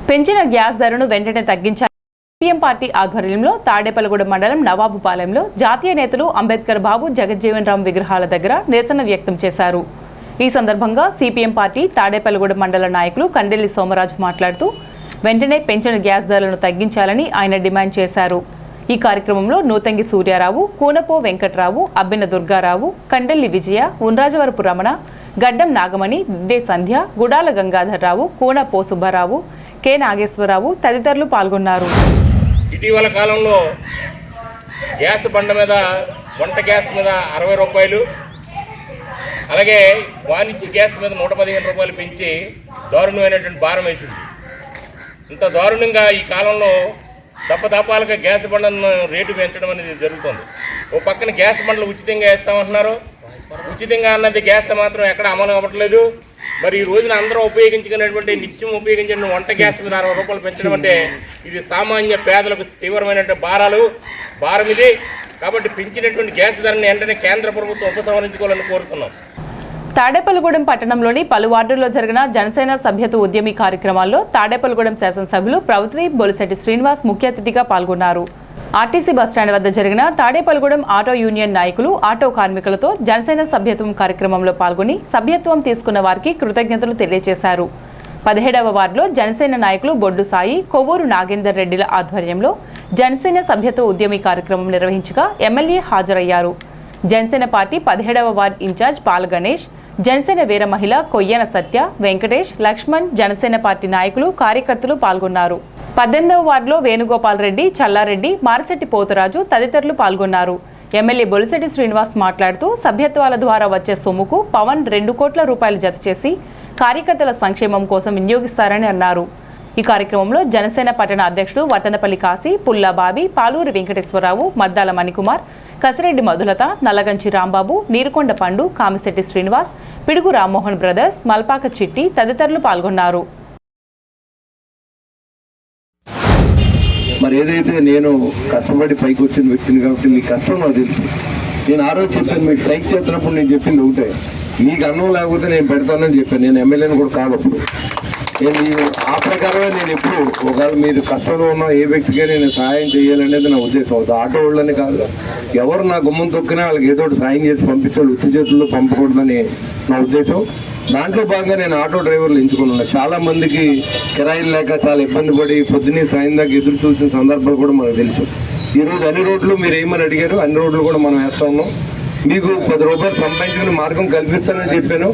పెంచిన గ్యాస్ ధరను వెంటనే తగ్గించాలి. సిపిఎం పార్టీ ఆధ్వర్యంలో తాడేపల్లిగూడెం మండలం నవాబుపాలెంలో జాతీయ నేతలు అంబేద్కర్ బాబు, జగజ్జీవన్ రామ్ విగ్రహాల దగ్గర నిరసన వ్యక్తం చేశారు. ఈ సందర్భంగా సిపిఎం పార్టీ తాడేపల్లిగూడెం మండల నాయకులు కండెల్లి సోమరాజు మాట్లాడుతూ వెంటనే పెంచిన గ్యాస్ ధరలను తగ్గించాలని ఆయన డిమాండ్ చేశారు. ఈ కార్యక్రమంలో నూతంగి సూర్యారావు, కూనపో వెంకట్రావు, అబ్బిన దుర్గారావు, కండెల్లి విజయ, ఉండ్రాజవరపు రమణ, గడ్డం నాగమణి, దిద్దే సంధ్య, గుడాల గంగాధర్రావు, కూనపో సుబ్బారావు, కె నాగేశ్వరరావు తదితరులు పాల్గొన్నారు. ఇటీవల కాలంలో గ్యాస్ బండ మీద, వంట గ్యాస్ మీద 60 రూపాయలు, అలాగే వాణిజ్య గ్యాస్ మీద 115 రూపాయలు పెంచి దారుణమైనటువంటి భారం వేసింది. ఇంత దారుణంగా ఈ కాలంలో దప్పదప్పాలుగా గ్యాస్ బండను రేటు పెంచడం అనేది జరుగుతుంది. ఓ పక్కన గ్యాస్ బండలు ఉచితంగా వేస్తామంటున్నారు. ఉచితంగా అన్నది గ్యాస్ మాత్రం ఎక్కడ అమలు అవ్వట్లేదు. మరి ఈ రోజున అందరూ ఉపయోగించుకునేటువంటి నిత్యం ఉపయోగించిన వంట గ్యాస్ మీద 60 రూపాయలు పెంచడం అంటే ఇది సామాన్య పేదలకు తీవ్రమైనటువంటి భారం ఇది. కాబట్టి పెంచినటువంటి గ్యాస్ ధరని వెంటనే కేంద్ర ప్రభుత్వం ఉపసంహరించుకోవాలని కోరుతున్నాం. తాడేపల్లిగూడెం పట్టణంలోని పలు వార్డుల్లో జరిగిన జనసేన సభ్యత్వ ఉద్యమి కార్యక్రమాల్లో తాడేపల్లిగూడెం శాసనసభ్యులు ప్రభుత్వ బొలిశెట్టి శ్రీనివాస్ ముఖ్య అతిథిగా పాల్గొన్నారు. ఆర్టీసీ బస్టాండ్ వద్ద జరిగిన తాడేపల్లిగూడెం ఆటో యూనియన్ నాయకులు, ఆటో కార్మికులతో జనసేన సభ్యత్వం కార్యక్రమంలో పాల్గొని సభ్యత్వం తీసుకున్న వారికి కృతజ్ఞతలు తెలియజేశారు. 17వ వార్డులో జనసేన నాయకులు బొడ్డు సాయి, కొవ్వూరు నాగేందర్ రెడ్డిల ఆధ్వర్యంలో జనసేన సభ్యత్వ ఉద్యమి కార్యక్రమం నిర్వహించగా ఎమ్మెల్యే హాజరయ్యారు. జనసేన పార్టీ 17వ వార్డు ఇన్ఛార్జ్ పాల గణేష్, జనసేన వీర మహిళ కొయ్యన సత్య, వెంకటేష్, లక్ష్మణ్, జనసేన పార్టీ నాయకులు, కార్యకర్తలు పాల్గొన్నారు. 18వ వార్డులో వేణుగోపాల్ రెడ్డి, చల్లారెడ్డి, మారిశెట్టి పోతురాజు తదితరులు పాల్గొన్నారు. ఎమ్మెల్యే బొలిశెట్టి శ్రీనివాస్ మాట్లాడుతూ సభ్యత్వాల ద్వారా వచ్చే సొమ్ముకు పవన్ 2 కోట్ల రూపాయలు జత చేసి కార్యకర్తల సంక్షేమం కోసం వినియోగిస్తారని అన్నారు. ఈ కార్యక్రమంలో జనసేన పట్టణ అధ్యక్షుడు వట్టనపల్లి కాశీ, పుల్లా బాబి, పాలూరి వెంకటేశ్వరరావు, మద్దాల మణికుమార్, కసిరెడ్డి మధులత, నల్లగంచి రాంబాబు, నీరుకొండ పండు, కామిశెట్టి శ్రీనివాస్, పిడుగు రామ్మోహన్ బ్రదర్స్, మల్పాక చిట్టి తదితరులు పాల్గొన్నారు. మరి ఏదైతే నేను కష్టపడి పైకి వచ్చిన వ్యక్తిని కాబట్టి మీ కష్టం నాకు తెలుసు. నేను ఆ రోజు చెప్పాను, మీకు స్ట్రైక్ చేస్తున్నప్పుడు నేను చెప్పింది ఒకటే, మీకు అన్నం లేకపోతే నేను పెడతానని చెప్పాను. నేను ఎమ్మెల్యేని కూడా కాదప్పుడు. నేను ఆ ప్రకారమే నేను ఎప్పుడు ఒకవేళ మీరు కష్టంలో ఉన్న ఏ వ్యక్తికైనా నేను సహాయం చేయాలనేది నా ఉద్దేశం అవుతుంది. ఆటో వాళ్ళని కాదు, ఎవరు నా గుమ్మం తొక్కినా వాళ్ళకి ఏదో ఒకటి సాయం చేసి పంపించాలి, ఉత్తి చేతుల్లో పంపకూడదని నా ఉద్దేశం. దాంట్లో భాగంగా నేను ఆటో డ్రైవర్లు ఎంచుకున్నాను. చాలా మందికి కిరాయిలు లేక చాలా ఇబ్బంది పడి పొద్దున్నే సాయం దాకా ఎదురు చూసిన సందర్భాలు కూడా మనకు తెలుసు. ఈరోజు అన్ని రోడ్లు మీరు ఏమని అడిగారు, అన్ని రోడ్లు కూడా మనం వేస్తా ఉన్నాం. మీకు 10 రూపాయలు సంపాదించుకునే మార్గం కల్పిస్తానని చెప్పాను.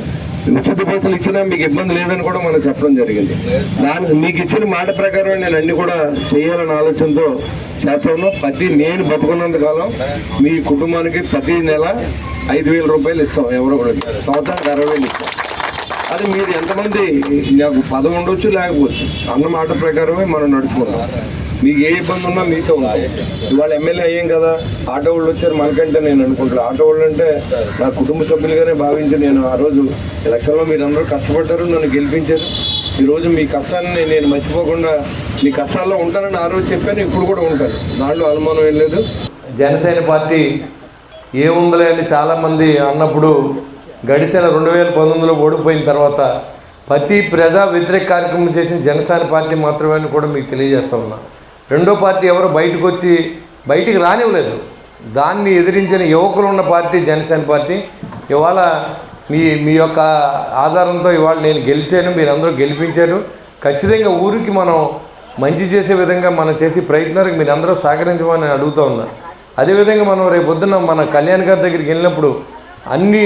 ఉచిత బస్సులు ఇచ్చినా మీకు ఇబ్బంది లేదని కూడా మనం చెప్పడం జరిగింది. దానికి మీకు ఇచ్చిన మాట ప్రకారం నేను అన్ని కూడా చేయాలనే ఆలోచనతో చేస్తాను. నేను బతుకున్నంత కాలం మీ కుటుంబానికి ప్రతి నెల 5,000 రూపాయలు ఇస్తాం. ఎవరో కూడా సంవత్సరానికి 60,000 ఇస్తాం. అది మీరు ఎంతమంది నాకు పదవి ఉండొచ్చు లేకపోవచ్చు, అన్న మాట ప్రకారమే మనం నడుచుకుంటాం. మీకు ఏ ఇబ్బంది ఉన్నా మీతో ఉంది. ఇవాళ ఎమ్మెల్యే అయ్యాం కదా, ఆటో వాళ్ళు వచ్చారు మనకంటే నేను అనుకుంటున్నాను. ఆటో వాళ్ళు అంటే నా కుటుంబ సభ్యులుగానే భావించి నేను ఆ రోజు ఎలక్షన్లో మీరు అందరూ కష్టపడ్డారు, నన్ను గెలిపించారు. ఈరోజు మీ కష్టాన్ని నేను మర్చిపోకుండా మీ కష్టాల్లో ఉంటానని ఆ రోజు చెప్పాను, ఇప్పుడు కూడా ఉంటాను. దాంట్లో అనుమానం ఏం లేదు. జనసేన పార్టీ ఏముందలే అని చాలామంది అన్నప్పుడు గడిచిన 2019లో ఓడిపోయిన తర్వాత ప్రతి ప్రజా వ్యతిరేక కార్యక్రమం చేసిన జనసేన పార్టీ మాత్రమే అని కూడా మీకు తెలియజేస్తా ఉన్నా. రెండో పార్టీ ఎవరు బయటికి రానివ్వలేదు. దాన్ని ఎదిరించిన యువకులు ఉన్న పార్టీ జనసేన పార్టీ. ఇవాళ మీ యొక్క ఆధారంతో ఇవాళ నేను గెలిచాను, మీరందరూ గెలిపించారు. ఖచ్చితంగా ఊరికి మనం మంచి చేసే విధంగా మనం చేసే ప్రయత్నాలకు మీరు అందరూ సహకరించమని అడుగుతూ ఉన్నా. అదేవిధంగా మనం రేపు పొద్దున్న మన కళ్యాణ్ గారి దగ్గరికి వెళ్ళినప్పుడు అన్నీ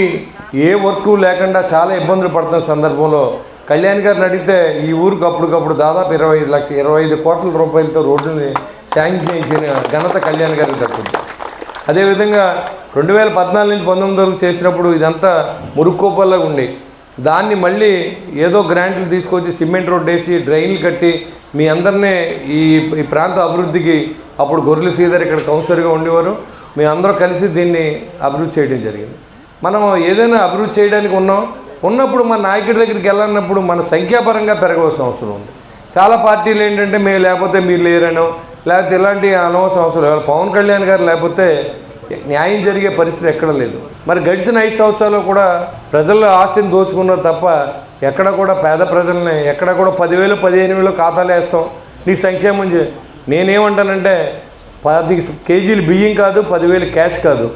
ఏ వర్క్ లేకుండా చాలా ఇబ్బందులు పడుతున్న సందర్భంలో కళ్యాణ్ గారిని అడిగితే ఈ ఊరికి అప్పటికప్పుడు దాదాపు 25 కోట్ల రూపాయలతో రోడ్డుని శాంక్షన్ చేసిన ఘనత కళ్యాణ్ గారికి దక్కింది. అదేవిధంగా 2014 నుంచి 19 వరకు చేసినప్పుడు ఇదంతా మురుక్కోపల్లాగా ఉండి దాన్ని మళ్ళీ ఏదో గ్రాంట్లు తీసుకొచ్చి సిమెంట్ రోడ్ వేసి డ్రైన్లు కట్టి మీ అందరినీ ఈ ప్రాంత అభివృద్ధికి అప్పుడు గొర్రెల శ్రీధర్ ఇక్కడ కౌన్సిలర్గా ఉండేవారు. మీ అందరూ కలిసి దీన్ని అభివృద్ధి చేయడం జరిగింది. మనం ఏదైనా అభివృద్ధి చేయడానికి ఉన్నప్పుడు మన నాయకుడి దగ్గరికి వెళ్ళాలన్నప్పుడు మన సంఖ్యాపరంగా పెరగవలసిన అవసరం ఉంది. చాలా పార్టీలు ఏంటంటే మేము లేకపోతే మీరు లేరనో లేకపోతే ఇలాంటి అనవసరం అవసరం. పవన్ కళ్యాణ్ గారు లేకపోతే న్యాయం జరిగే పరిస్థితి ఎక్కడ లేదు. మరి గడిచిన 5 సంవత్సరాలు కూడా ప్రజల ఆస్తిని దోచుకున్నారు తప్ప ఎక్కడ కూడా పేద ప్రజల్ని ఎక్కడ కూడా 10,000 15,000 ఖాతాలు వేస్తాం నీ సంక్షేమం నేనేమంటానంటే 10 కేజీలు బియ్యం కాదు, 10,000 క్యాష్ కాదు,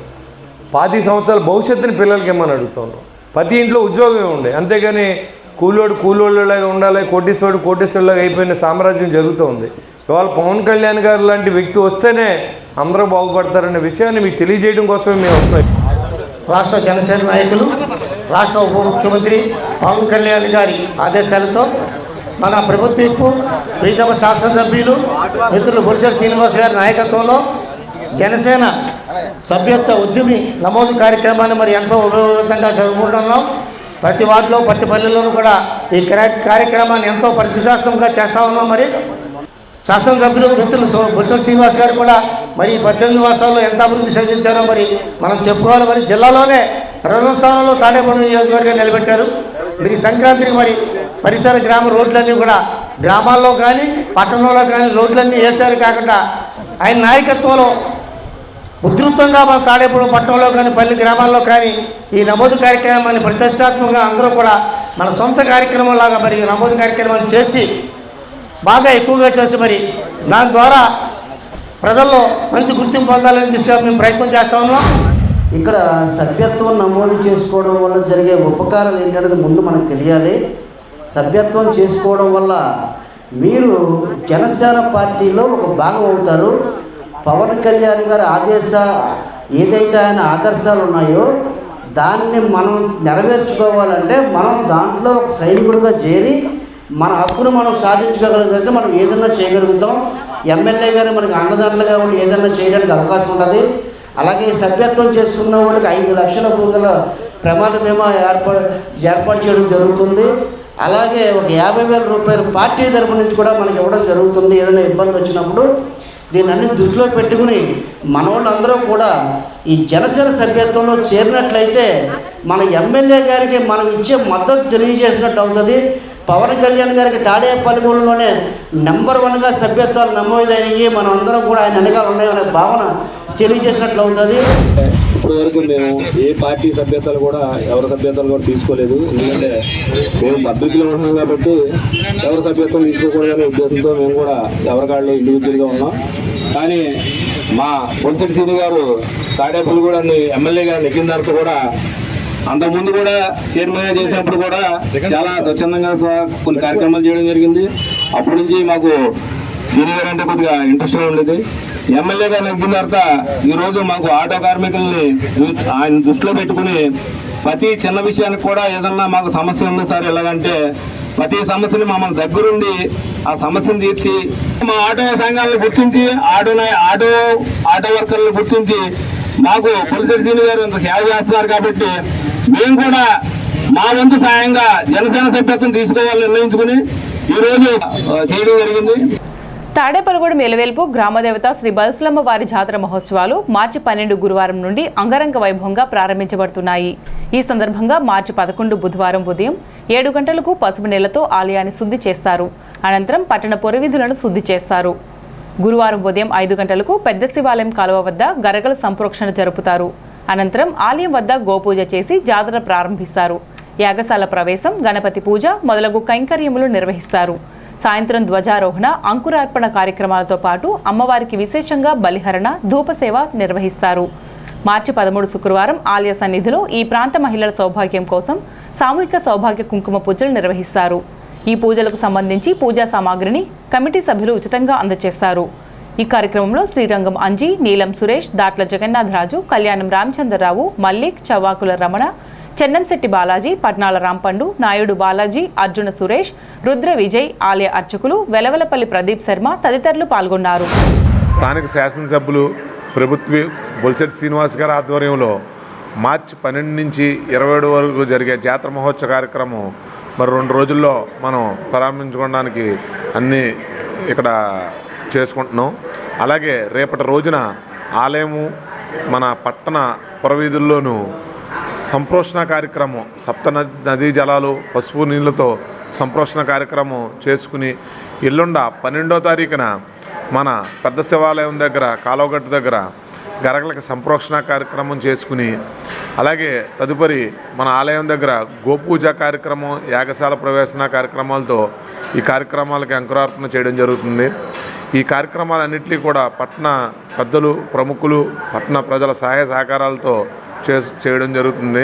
10 సంవత్సరాల భవిష్యత్తుని పిల్లలకి ఏమని అడుగుతున్నాం. ప్రతి ఇంట్లో ఉద్యోగమే ఉండే, అంతేగాని కూలోళ్ళలాగా ఉండాలి, కోటీశ్వరులాగా అయిపోయిన సామ్రాజ్యం జరుగుతూ ఉంది. ఇవాళ పవన్ కళ్యాణ్ గారు లాంటి వ్యక్తి వస్తేనే అందరూ బాగుపడతారనే విషయాన్ని మీకు తెలియజేయడం కోసమే మేము వస్తాం. రాష్ట్ర జనసేన నాయకులు, రాష్ట్ర ఉప ముఖ్యమంత్రి పవన్ కళ్యాణ్ గారి ఆదేశాలతో మన ప్రభుత్వ ప్రీతమ శాసనసభ్యులు మిత్రులు బొలిశెట్టి శ్రీనివాస్ గారి నాయకత్వంలో జనసేన సభ్యత్వ ఉద్యమి నమోదు కార్యక్రమాన్ని మరి ఎంతో ఉపయోగంగా చదువుకుంటున్నాం. ప్రతి వార్డులో ప్రతి పల్లెల్లోనూ కూడా ఈ కార్యక్రమాన్ని ఎంతో ప్రతిష్టాత్మకంగా చేస్తూ ఉన్నాం. మరి శాసనసభ్యులు మిత్రులు బొత్స శ్రీనివాస్ గారు కూడా మరి 18 మాసాల్లో ఎంత అభివృద్ధి సాధించారో మరి మనం చెప్పుకోవాలి. మరి జిల్లాలోనే ప్రథమ స్థానంలో తాడేపల్లి నియోజకవర్గం నిలబెట్టారు. మరి సంక్రాంతికి మరి పరిసర గ్రామ రోడ్లన్నీ కూడా గ్రామాల్లో కానీ పట్టణంలో కానీ రోడ్లన్నీ వేసారు. కాకుండా ఆయన నాయకత్వంలో ఉధృతంగా మన తాడేపల్లి పట్టణంలో కానీ పల్లి గ్రామాల్లో కానీ ఈ నమోదు కార్యక్రమాన్ని ప్రతిష్టాత్మకంగా అందరూ కూడా మన సొంత కార్యక్రమం లాగా మరి నమోదు కార్యక్రమాన్ని చేసి బాగా ఎక్కువగా చేసి మరి దాని ద్వారా ప్రజల్లో మంచి గుర్తింపు పొందాలని దిశగా మేము ప్రయత్నం చేస్తా ఉన్నాం. ఇక్కడ సభ్యత్వం నమోదు చేసుకోవడం వల్ల జరిగే ఉపకారాలు ఏంటనేది ముందు మనకు తెలియాలి. సభ్యత్వం చేసుకోవడం వల్ల మీరు జనసేన పార్టీలో ఒక భాగం అవుతారు. పవన్ కళ్యాణ్ గారి ఏదైతే ఆయన ఆదర్శాలు ఉన్నాయో దాన్ని మనం నెరవేర్చుకోవాలంటే మనం దాంట్లో ఒక సైనికుడిగా చేరి మన హక్కును మనం సాధించుకోగలిగితే మనం ఏదైనా చేయగలుగుతాం. ఎమ్మెల్యే గారు మనకి అండదండలుగా ఉండి ఏదైనా చేయడానికి అవకాశం ఉంటుంది. అలాగే సభ్యత్వం చేసుకున్న వాళ్ళకి 5 లక్షల రూపాయల ప్రమాద బీమా ఏర్పాటు చేయడం జరుగుతుంది. అలాగే ఒక 50,000 రూపాయలు పార్టీ తరపు నుంచి కూడా మనకి ఇవ్వడం జరుగుతుంది ఏదైనా ఇబ్బంది వచ్చినప్పుడు. దీన్ని అన్ని దృష్టిలో పెట్టుకుని మన వాళ్ళందరూ కూడా ఈ జనసేన సభ్యత్వంలో చేరినట్లయితే మన ఎమ్మెల్యే గారికి మనం ఇచ్చే మద్దతు తెలియజేసినట్టు అవుతుంది. పవన్ కళ్యాణ్ గారికి తాడేపల్లిగూడలోనే నెంబర్ 1గా సభ్యత్వాలు నమోదయ్యి మనం అందరం కూడా ఆయన వెనకాల ఉన్నాయనే భావన తెలియజేసినట్లు అవుతుంది. ఇప్పటి వరకు మేము ఏ పార్టీ సభ్యతలు కూడా ఎవరి సభ్యతలు కూడా తీసుకోలేదు. ఎందుకంటే మేము పద్ధతిలో ఉంటున్నాం కాబట్టి ఎవరి సభ్యత్వం తీసుకోకూడదనే ఉద్దేశంతో మేము కూడా ఎవరికాళ్ళు ఇండివిజువల్గా ఉన్నాం. కానీ మా బొలిశెట్టి శ్రీను గారు తాడేపల్లిగూడని ఎమ్మెల్యే గారు నెక్కిన తర్వాత కూడా అంతకుముందు కూడా చైర్మన్గా చేసినప్పుడు కూడా చాలా స్వచ్ఛందంగా కొన్ని కార్యక్రమాలు చేయడం జరిగింది. అప్పటి నుంచి మాకు శ్రీను గారు అంటే కొద్దిగా ఇంట్రెస్ట్గా ఉండేది. ఎమ్మెల్యే గారు నెగ్గిన తర్వాత ఈరోజు మాకు ఆటో కార్మికుల్ని ఆయన దృష్టిలో పెట్టుకుని ప్రతి చిన్న విషయానికి కూడా ఏదన్నా మాకు సమస్య ఉంది సార్ ఎలాగంటే ప్రతి సమస్యని మమ్మల్ని దగ్గరుండి ఆ సమస్యను తీర్చి మా ఆటో సంఘాలను గుర్తించి ఆటో వర్కర్లను గుర్తించి మాకు బొలిశెట్టి శ్రీను గారు ఇంత సేవ చేస్తున్నారు కాబట్టి మేము కూడా మా వంతు సాయంగా జనసేన సభ్యత్వం తీసుకోవాలని నిర్ణయించుకుని ఈరోజు చేయడం జరిగింది. తాడేపల్లిగూడెం ఎలవేల్పు గ్రామదేవత శ్రీ బల్సులమ్మ వారి జాతర మహోత్సవాలు మార్చి 12 గురువారం నుండి అంగరంగ వైభవంగా ప్రారంభించబడుతున్నాయి. ఈ సందర్భంగా మార్చి 11 బుధవారం ఉదయం 7 గంటలకు పసుపు నీళ్లతో ఆలయాన్ని శుద్ధి చేస్తారు. అనంతరం పట్టణ పొరవీధులను శుద్ధి చేస్తారు. గురువారం ఉదయం 5 గంటలకు పెద్ద శివాలయం కాలువ వద్ద గరగల సంప్రోక్షణ జరుపుతారు. అనంతరం ఆలయం వద్ద గోపూజ చేసి జాతర ప్రారంభిస్తారు. యాగశాల ప్రవేశం, గణపతి పూజ మొదలగు కైంకర్యములు నిర్వహిస్తారు. సాయంత్రం ధ్వజారోహణ, అంకురార్పణ కార్యక్రమాలతో పాటు అమ్మవారికి విశేషంగా బలిహరణ, ధూపసేవ నిర్వహిస్తారు. మార్చి 13 శుక్రవారం ఆలయ సన్నిధిలో ఈ ప్రాంత మహిళల సౌభాగ్యం కోసం సామూహిక సౌభాగ్య కుంకుమ పూజలు నిర్వహిస్తారు. ఈ పూజలకు సంబంధించి పూజా సామాగ్రిని కమిటీ సభ్యులు ఉచితంగా అందజేస్తారు. ఈ కార్యక్రమంలో శ్రీరంగం అంజీ, నీలం సురేష్, దాట్ల జగన్నాథరాజు, కళ్యాణం రామచంద్రరావు, మల్లిక్, చవ్వాకుల రమణ, చెన్నంశెట్టి బాలాజీ, పట్నాల రాంపండు, నాయుడు బాలాజీ, అర్జున సురేష్, రుద్ర విజయ్, ఆలయ అర్చకులు వెలవలపల్లి ప్రదీప్ శర్మ తదితరులు పాల్గొన్నారు. స్థానిక శాసనసభ్యులు ప్రభుత్వ బొలిశెట్టి శ్రీనివాస్ గారి ఆధ్వర్యంలో మార్చి 12 నుంచి 27 వరకు జరిగే జాతర మహోత్సవ కార్యక్రమం మరి 2 రోజుల్లో మనం ప్రారంభించుకోవడానికి అన్నీ ఇక్కడ చేసుకుంటున్నాం. అలాగే రేపటి రోజున ఆలయము మన పట్టణ పురవీధుల్లోనూ సంప్రోషణ కార్యక్రమం, సప్త నదీ జలాలు పసుపు నీళ్ళతో సంప్రోషణ కార్యక్రమం చేసుకుని ఎల్లుండ 12వ తారీఖున మన పెద్ద శివాలయం దగ్గర కాలువగట్టు దగ్గర గరగలకి సంప్రోక్షణ కార్యక్రమం చేసుకుని అలాగే తదుపరి మన ఆలయం దగ్గర గోపూజ కార్యక్రమం, యాగశాల ప్రవేశన కార్యక్రమాలతో ఈ కార్యక్రమాలకి అంకురార్పణ చేయడం జరుగుతుంది. ఈ కార్యక్రమాలన్నింటినీ కూడా పట్టణ పెద్దలు, ప్రముఖులు, పట్టణ ప్రజల సహాయ సహకారాలతో చేయడం జరుగుతుంది.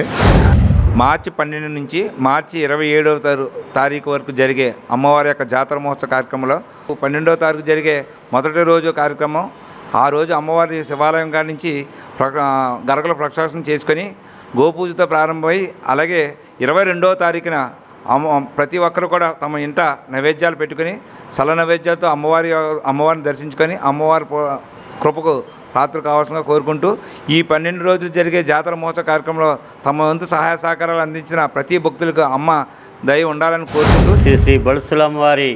మార్చి 12 నుంచి మార్చి 27వ తారీఖు వరకు జరిగే అమ్మవారి యొక్క జాతర మహోత్సవ కార్యక్రమంలో 12వ తారీఖు జరిగే మొదటి రోజు కార్యక్రమం, ఆ రోజు అమ్మవారి శివాలయం కాడి నుంచి గరగల ప్రక్షాళన చేసుకొని గోపూజతో ప్రారంభమై అలాగే 22వ తారీఖున ప్రతి ఒక్కరు కూడా తమ ఇంట నైవేద్యాలు పెట్టుకుని సల నైవేద్యాలతో అమ్మవారిని దర్శించుకొని అమ్మవారి కృపకు పాత్ర కావాల్సిందిగా కోరుకుంటూ ఈ 12 రోజులు జరిగే జాతర మహోత్సవ కార్యక్రమంలో తమ వంతు సహాయ సహకారాలు అందించిన ప్రతి భక్తులకు అమ్మ దయ ఉండాలని కోరుకుంటూ శ్రీ బల్సులమ్మ వారి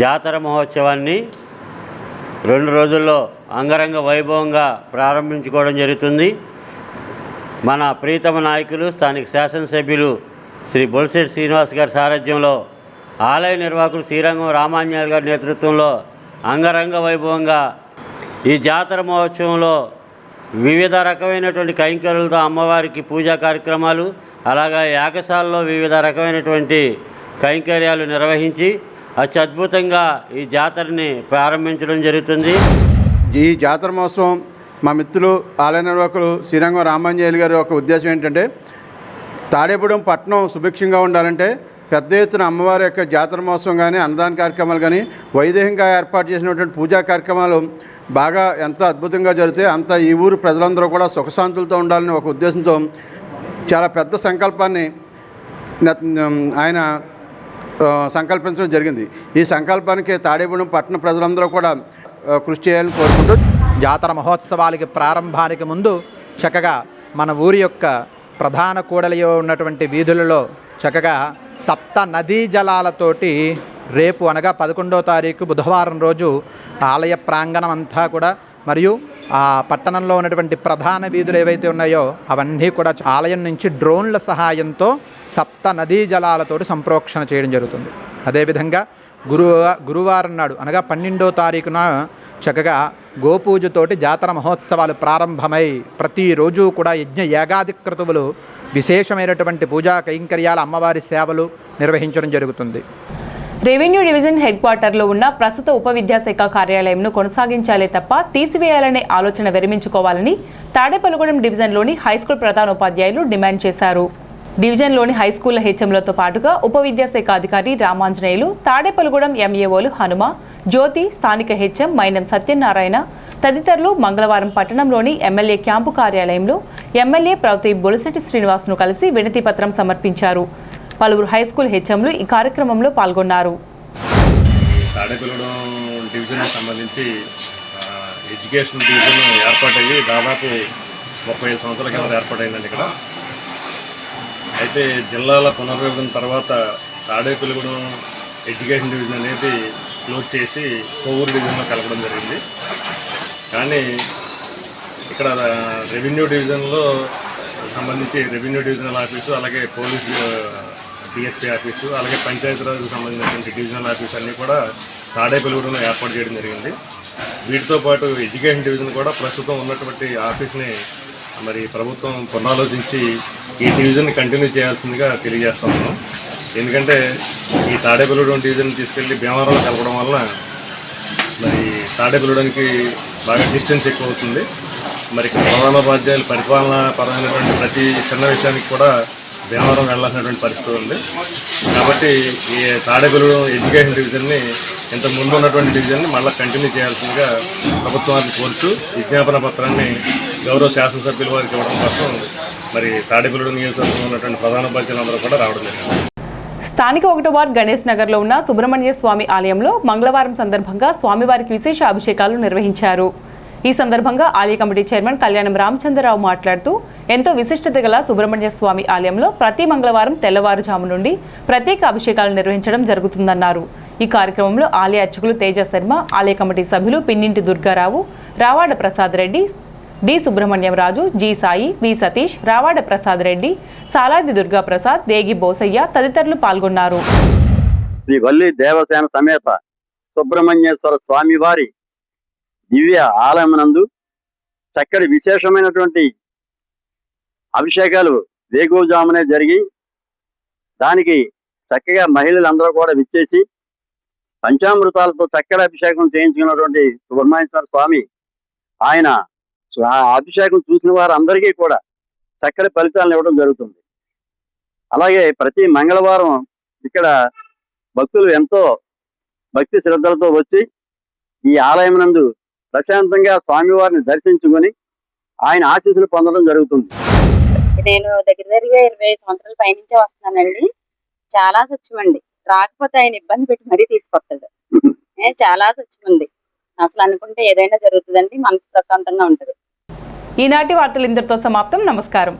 జాతర మహోత్సవాన్ని 2 రోజుల్లో అంగరంగ వైభవంగా ప్రారంభించుకోవడం జరుగుతుంది. మన ప్రీతమ నాయకులు స్థానిక శాసనసభ్యులు శ్రీ బొలిశెట్టి శ్రీనివాస్ గారి సారథ్యంలో ఆలయ నిర్వాహకులు శ్రీరంగం రామాంజనేయులు గారి నేతృత్వంలో అంగరంగ వైభవంగా ఈ జాతర మహోత్సవంలో వివిధ రకమైనటువంటి కైంకర్యాలతో అమ్మవారికి పూజా కార్యక్రమాలు, అలాగే యాగశాలలో వివిధ రకమైనటువంటి కైంకర్యాలు నిర్వహించి అత్యద్భుతంగా ఈ జాతరని ప్రారంభించడం జరుగుతుంది. ఈ జాతర మహోత్సవం మా మిత్రులు ఆలయ నిర్వాహకులు శ్రీరంగం రామాంజనేయులు గారి యొక్క ఉద్దేశం ఏంటంటే, తాడేపూడెం పట్టణం సుభిక్షంగా ఉండాలంటే పెద్ద ఎత్తున అమ్మవారి యొక్క జాతర మహోత్సవం కానీ, అన్నదాన కార్యక్రమాలు కానీ, వైదేహంగా ఏర్పాటు చేసినటువంటి పూజా కార్యక్రమాలు బాగా ఎంత అద్భుతంగా జరిగితే అంత ఈ ఊరు ప్రజలందరూ కూడా సుఖశాంతులతో ఉండాలని ఒక ఉద్దేశంతో చాలా పెద్ద సంకల్పాన్ని ఆయన సంకల్పించడం జరిగింది. ఈ సంకల్పానికి తాడేపూడెం పట్టణ ప్రజలందరూ కూడా కృషి చేయాలని కోరుకుంటూ, జాతర మహోత్సవాలకి ప్రారంభానికి ముందు చక్కగా మన ఊరి యొక్క ప్రధాన కూడలిలో ఉన్నటువంటి వీధులలో చక్కగా సప్త నదీ జలాలతోటి రేపు అనగా 11వ తారీఖు బుధవారం రోజు ఆలయ ప్రాంగణం అంతా కూడా మరియు ఆ పట్టణంలో ఉన్నటువంటి ప్రధాన వీధులు ఏవైతే ఉన్నాయో అవన్నీ కూడా ఆలయం నుంచి డ్రోన్ల సహాయంతో సప్త నదీ జలాలతోటి సంప్రోక్షణ చేయడం జరుగుతుంది. అదేవిధంగా గురువారం నాడు అనగా 12వ తారీఖున చక్కగా గోపూజతోటి జాతర మహోత్సవాలు ప్రారంభమై ప్రతిరోజు కూడా యజ్ఞ యాగాది క్రతువులు విశేషమైనటువంటి పూజా కైంకర్యాల అమ్మవారి సేవలు నిర్వహించడం జరుగుతుంది. రెవెన్యూ డివిజన్ హెడ్ క్వార్టర్లో ఉన్న ప్రస్తుత ఉప విద్యాశాఖ కార్యాలయంను కొనసాగించాలే తప్ప తీసివేయాలనే ఆలోచన విరమించుకోవాలని తాడేపల్లిగూడెం డివిజన్లోని హైస్కూల్ ప్రధానోపాధ్యాయులు డిమాండ్ చేశారు. డివిజన్లోని హైస్కూళ్ల హెచ్ఎంలతో పాటుగా ఉప విద్యాశాఖ అధికారి రామాంజనేయులు, తాడేపల్లిగూడెం ఎంఏఓలు హనుమ, జ్యోతి, స్థానిక హెచ్ఎం మైనం సత్యనారాయణ తదితరులు మంగళవారం పట్టణంలోని ఎమ్మెల్యే క్యాంపు కార్యాలయంలో ఎమ్మెల్యే ప్రవీప్ బొలిశెట్టి శ్రీనివాస్ను కలిసి వినతి పత్రం సమర్పించారు. పలువురు హైస్కూల్ హెచ్ఎంలు ఈ కార్యక్రమంలో పాల్గొన్నారు. తాడేపల్లిగూడెం డివిజన్కి సంబంధించి ఎడ్యుకేషన్ డివిజన్ ఏర్పాటయ్యి దాదాపు 35 సంవత్సరాల కింద ఏర్పాటైందండి. ఇక్కడ అయితే జిల్లాల పునర్విభజన తర్వాత తాడేపల్లిగూడెం ఎడ్యుకేషన్ డివిజన్ అనేది క్లోజ్ చేసి కోవూరు డివిజన్లో కలపడం జరిగింది. కానీ ఇక్కడ రెవెన్యూ డివిజన్లో సంబంధించి రెవెన్యూ డివిజనల్ ఆఫీసు, అలాగే పోలీసు డిఎస్పీ ఆఫీసు, అలాగే పంచాయతీరాజ్కి సంబంధించినటువంటి డివిజనల్ ఆఫీసు అన్నీ కూడా తాడేపల్లిగూడెంలో ఏర్పాటు చేయడం జరిగింది. వీటితో పాటు ఎడ్యుకేషన్ డివిజన్ కూడా ప్రస్తుతం ఉన్నటువంటి ఆఫీస్ని మరి ప్రభుత్వం పునరాలోచించి ఈ డివిజన్ని కంటిన్యూ చేయాల్సిందిగా తెలియజేస్తున్నాం. ఎందుకంటే ఈ తాడేపల్లిగూడెం డివిజన్ తీసుకెళ్ళి భీమవరంలో కలపడం వల్ల మరి తాడేపల్లిగూడెంకి బాగా డిస్టెన్స్ ఎక్కువ అవుతుంది. మరి ప్రధానోపాధ్యాయులు పరిపాలన పరమైనటువంటి ప్రతి చిన్న విషయానికి కూడా భీమవరం వెళ్లాల్సినటువంటి పరిస్థితి ఉంది. కాబట్టి ఈ తాడేపల్లిగూడెం ఎడ్యుకేషన్ డివిజన్ని ఇంత ముందు ఉన్నటువంటి డివిజన్ని మళ్ళీ కంటిన్యూ చేయాల్సిందిగా ప్రభుత్వాన్ని కోరుతూ విజ్ఞాపన పత్రాన్ని గౌరవ శాసనసభ్యుల వారికి ఇవ్వడం కోసం మరి తాడేపల్లిగూడెం నియోజకవర్గంలో ఉన్నటువంటి ప్రధానోపాధ్యాయులందరూ కూడా రావడం జరిగింది. స్థానిక 1వ వార్డు గణేష్ నగర్లో ఉన్న సుబ్రహ్మణ్య స్వామి ఆలయంలో మంగళవారం సందర్భంగా స్వామివారికి విశేష అభిషేకాలు నిర్వహించారు. ఈ సందర్భంగా ఆలయ కమిటీ చైర్మన్ కళ్యాణం రామచంద్రరావు మాట్లాడుతూ, ఎంతో విశిష్టత గల సుబ్రహ్మణ్య స్వామి ఆలయంలో ప్రతి మంగళవారం తెల్లవారుజాము నుండి ప్రత్యేక అభిషేకాలు నిర్వహించడం జరుగుతుందన్నారు. ఈ కార్యక్రమంలో ఆలయ అర్చకులు తేజ శర్మ, ఆలయ కమిటీ సభ్యులు పిన్నింటి దుర్గారావు, రావాడ ప్రసాద్ రెడ్డి, డి సుబ్రహ్మణ్యం రాజు, జి సాయి, వి సతీష్, రావాడ ప్రసాద్ రెడ్డి, సాలాది దుర్గాప్రసాద్, దేగి బోసయ్య తదితరులు పాల్గొన్నారు. శ్రీ వల్లి దేవసేన సమేత సుబ్రహ్మణ్యేశ్వర స్వామివారి దివ్య ఆలయమునందు చక్కటి విశేషమైనటువంటి అభిషేకాలు వేకువజామునే జరిగి దానికి చక్కగా మహిళలందరూ కూడా విచ్చేసి పంచామృతాలతో చక్కటి అభిషేకం చేయించుకున్నటువంటి సుబ్రహ్మణ్యేశ్వర స్వామి ఆయన అభిషేకం చూసిన వారందరికీ కూడా చక్కటి ఫలితాలను ఇవ్వడం జరుగుతుంది. అలాగే ప్రతి మంగళవారం ఇక్కడ భక్తులు ఎంతో భక్తి శ్రద్ధలతో వచ్చి ఈ ఆలయం నందు ప్రశాంతంగా స్వామివారిని దర్శించుకొని ఆయన ఆశీస్సులు పొందడం జరుగుతుంది. నేను దగ్గరగా 20 సంవత్సరాల పైనుంచే వస్తున్నానండి. చాలా సత్యమండి, రాకపోతే ఆయన ఇబ్బంది పెట్టి మరీ తీసుకొస్తాడు. చాలా సత్యమంది, అసలు అనుకుంటే ఏదైనా జరుగుతుందండి, మనసు ప్రశాంతంగా ఉంటుంది. ఈనాటి వార్తలు ఇంతటితో సమాప్తం. నమస్కారం.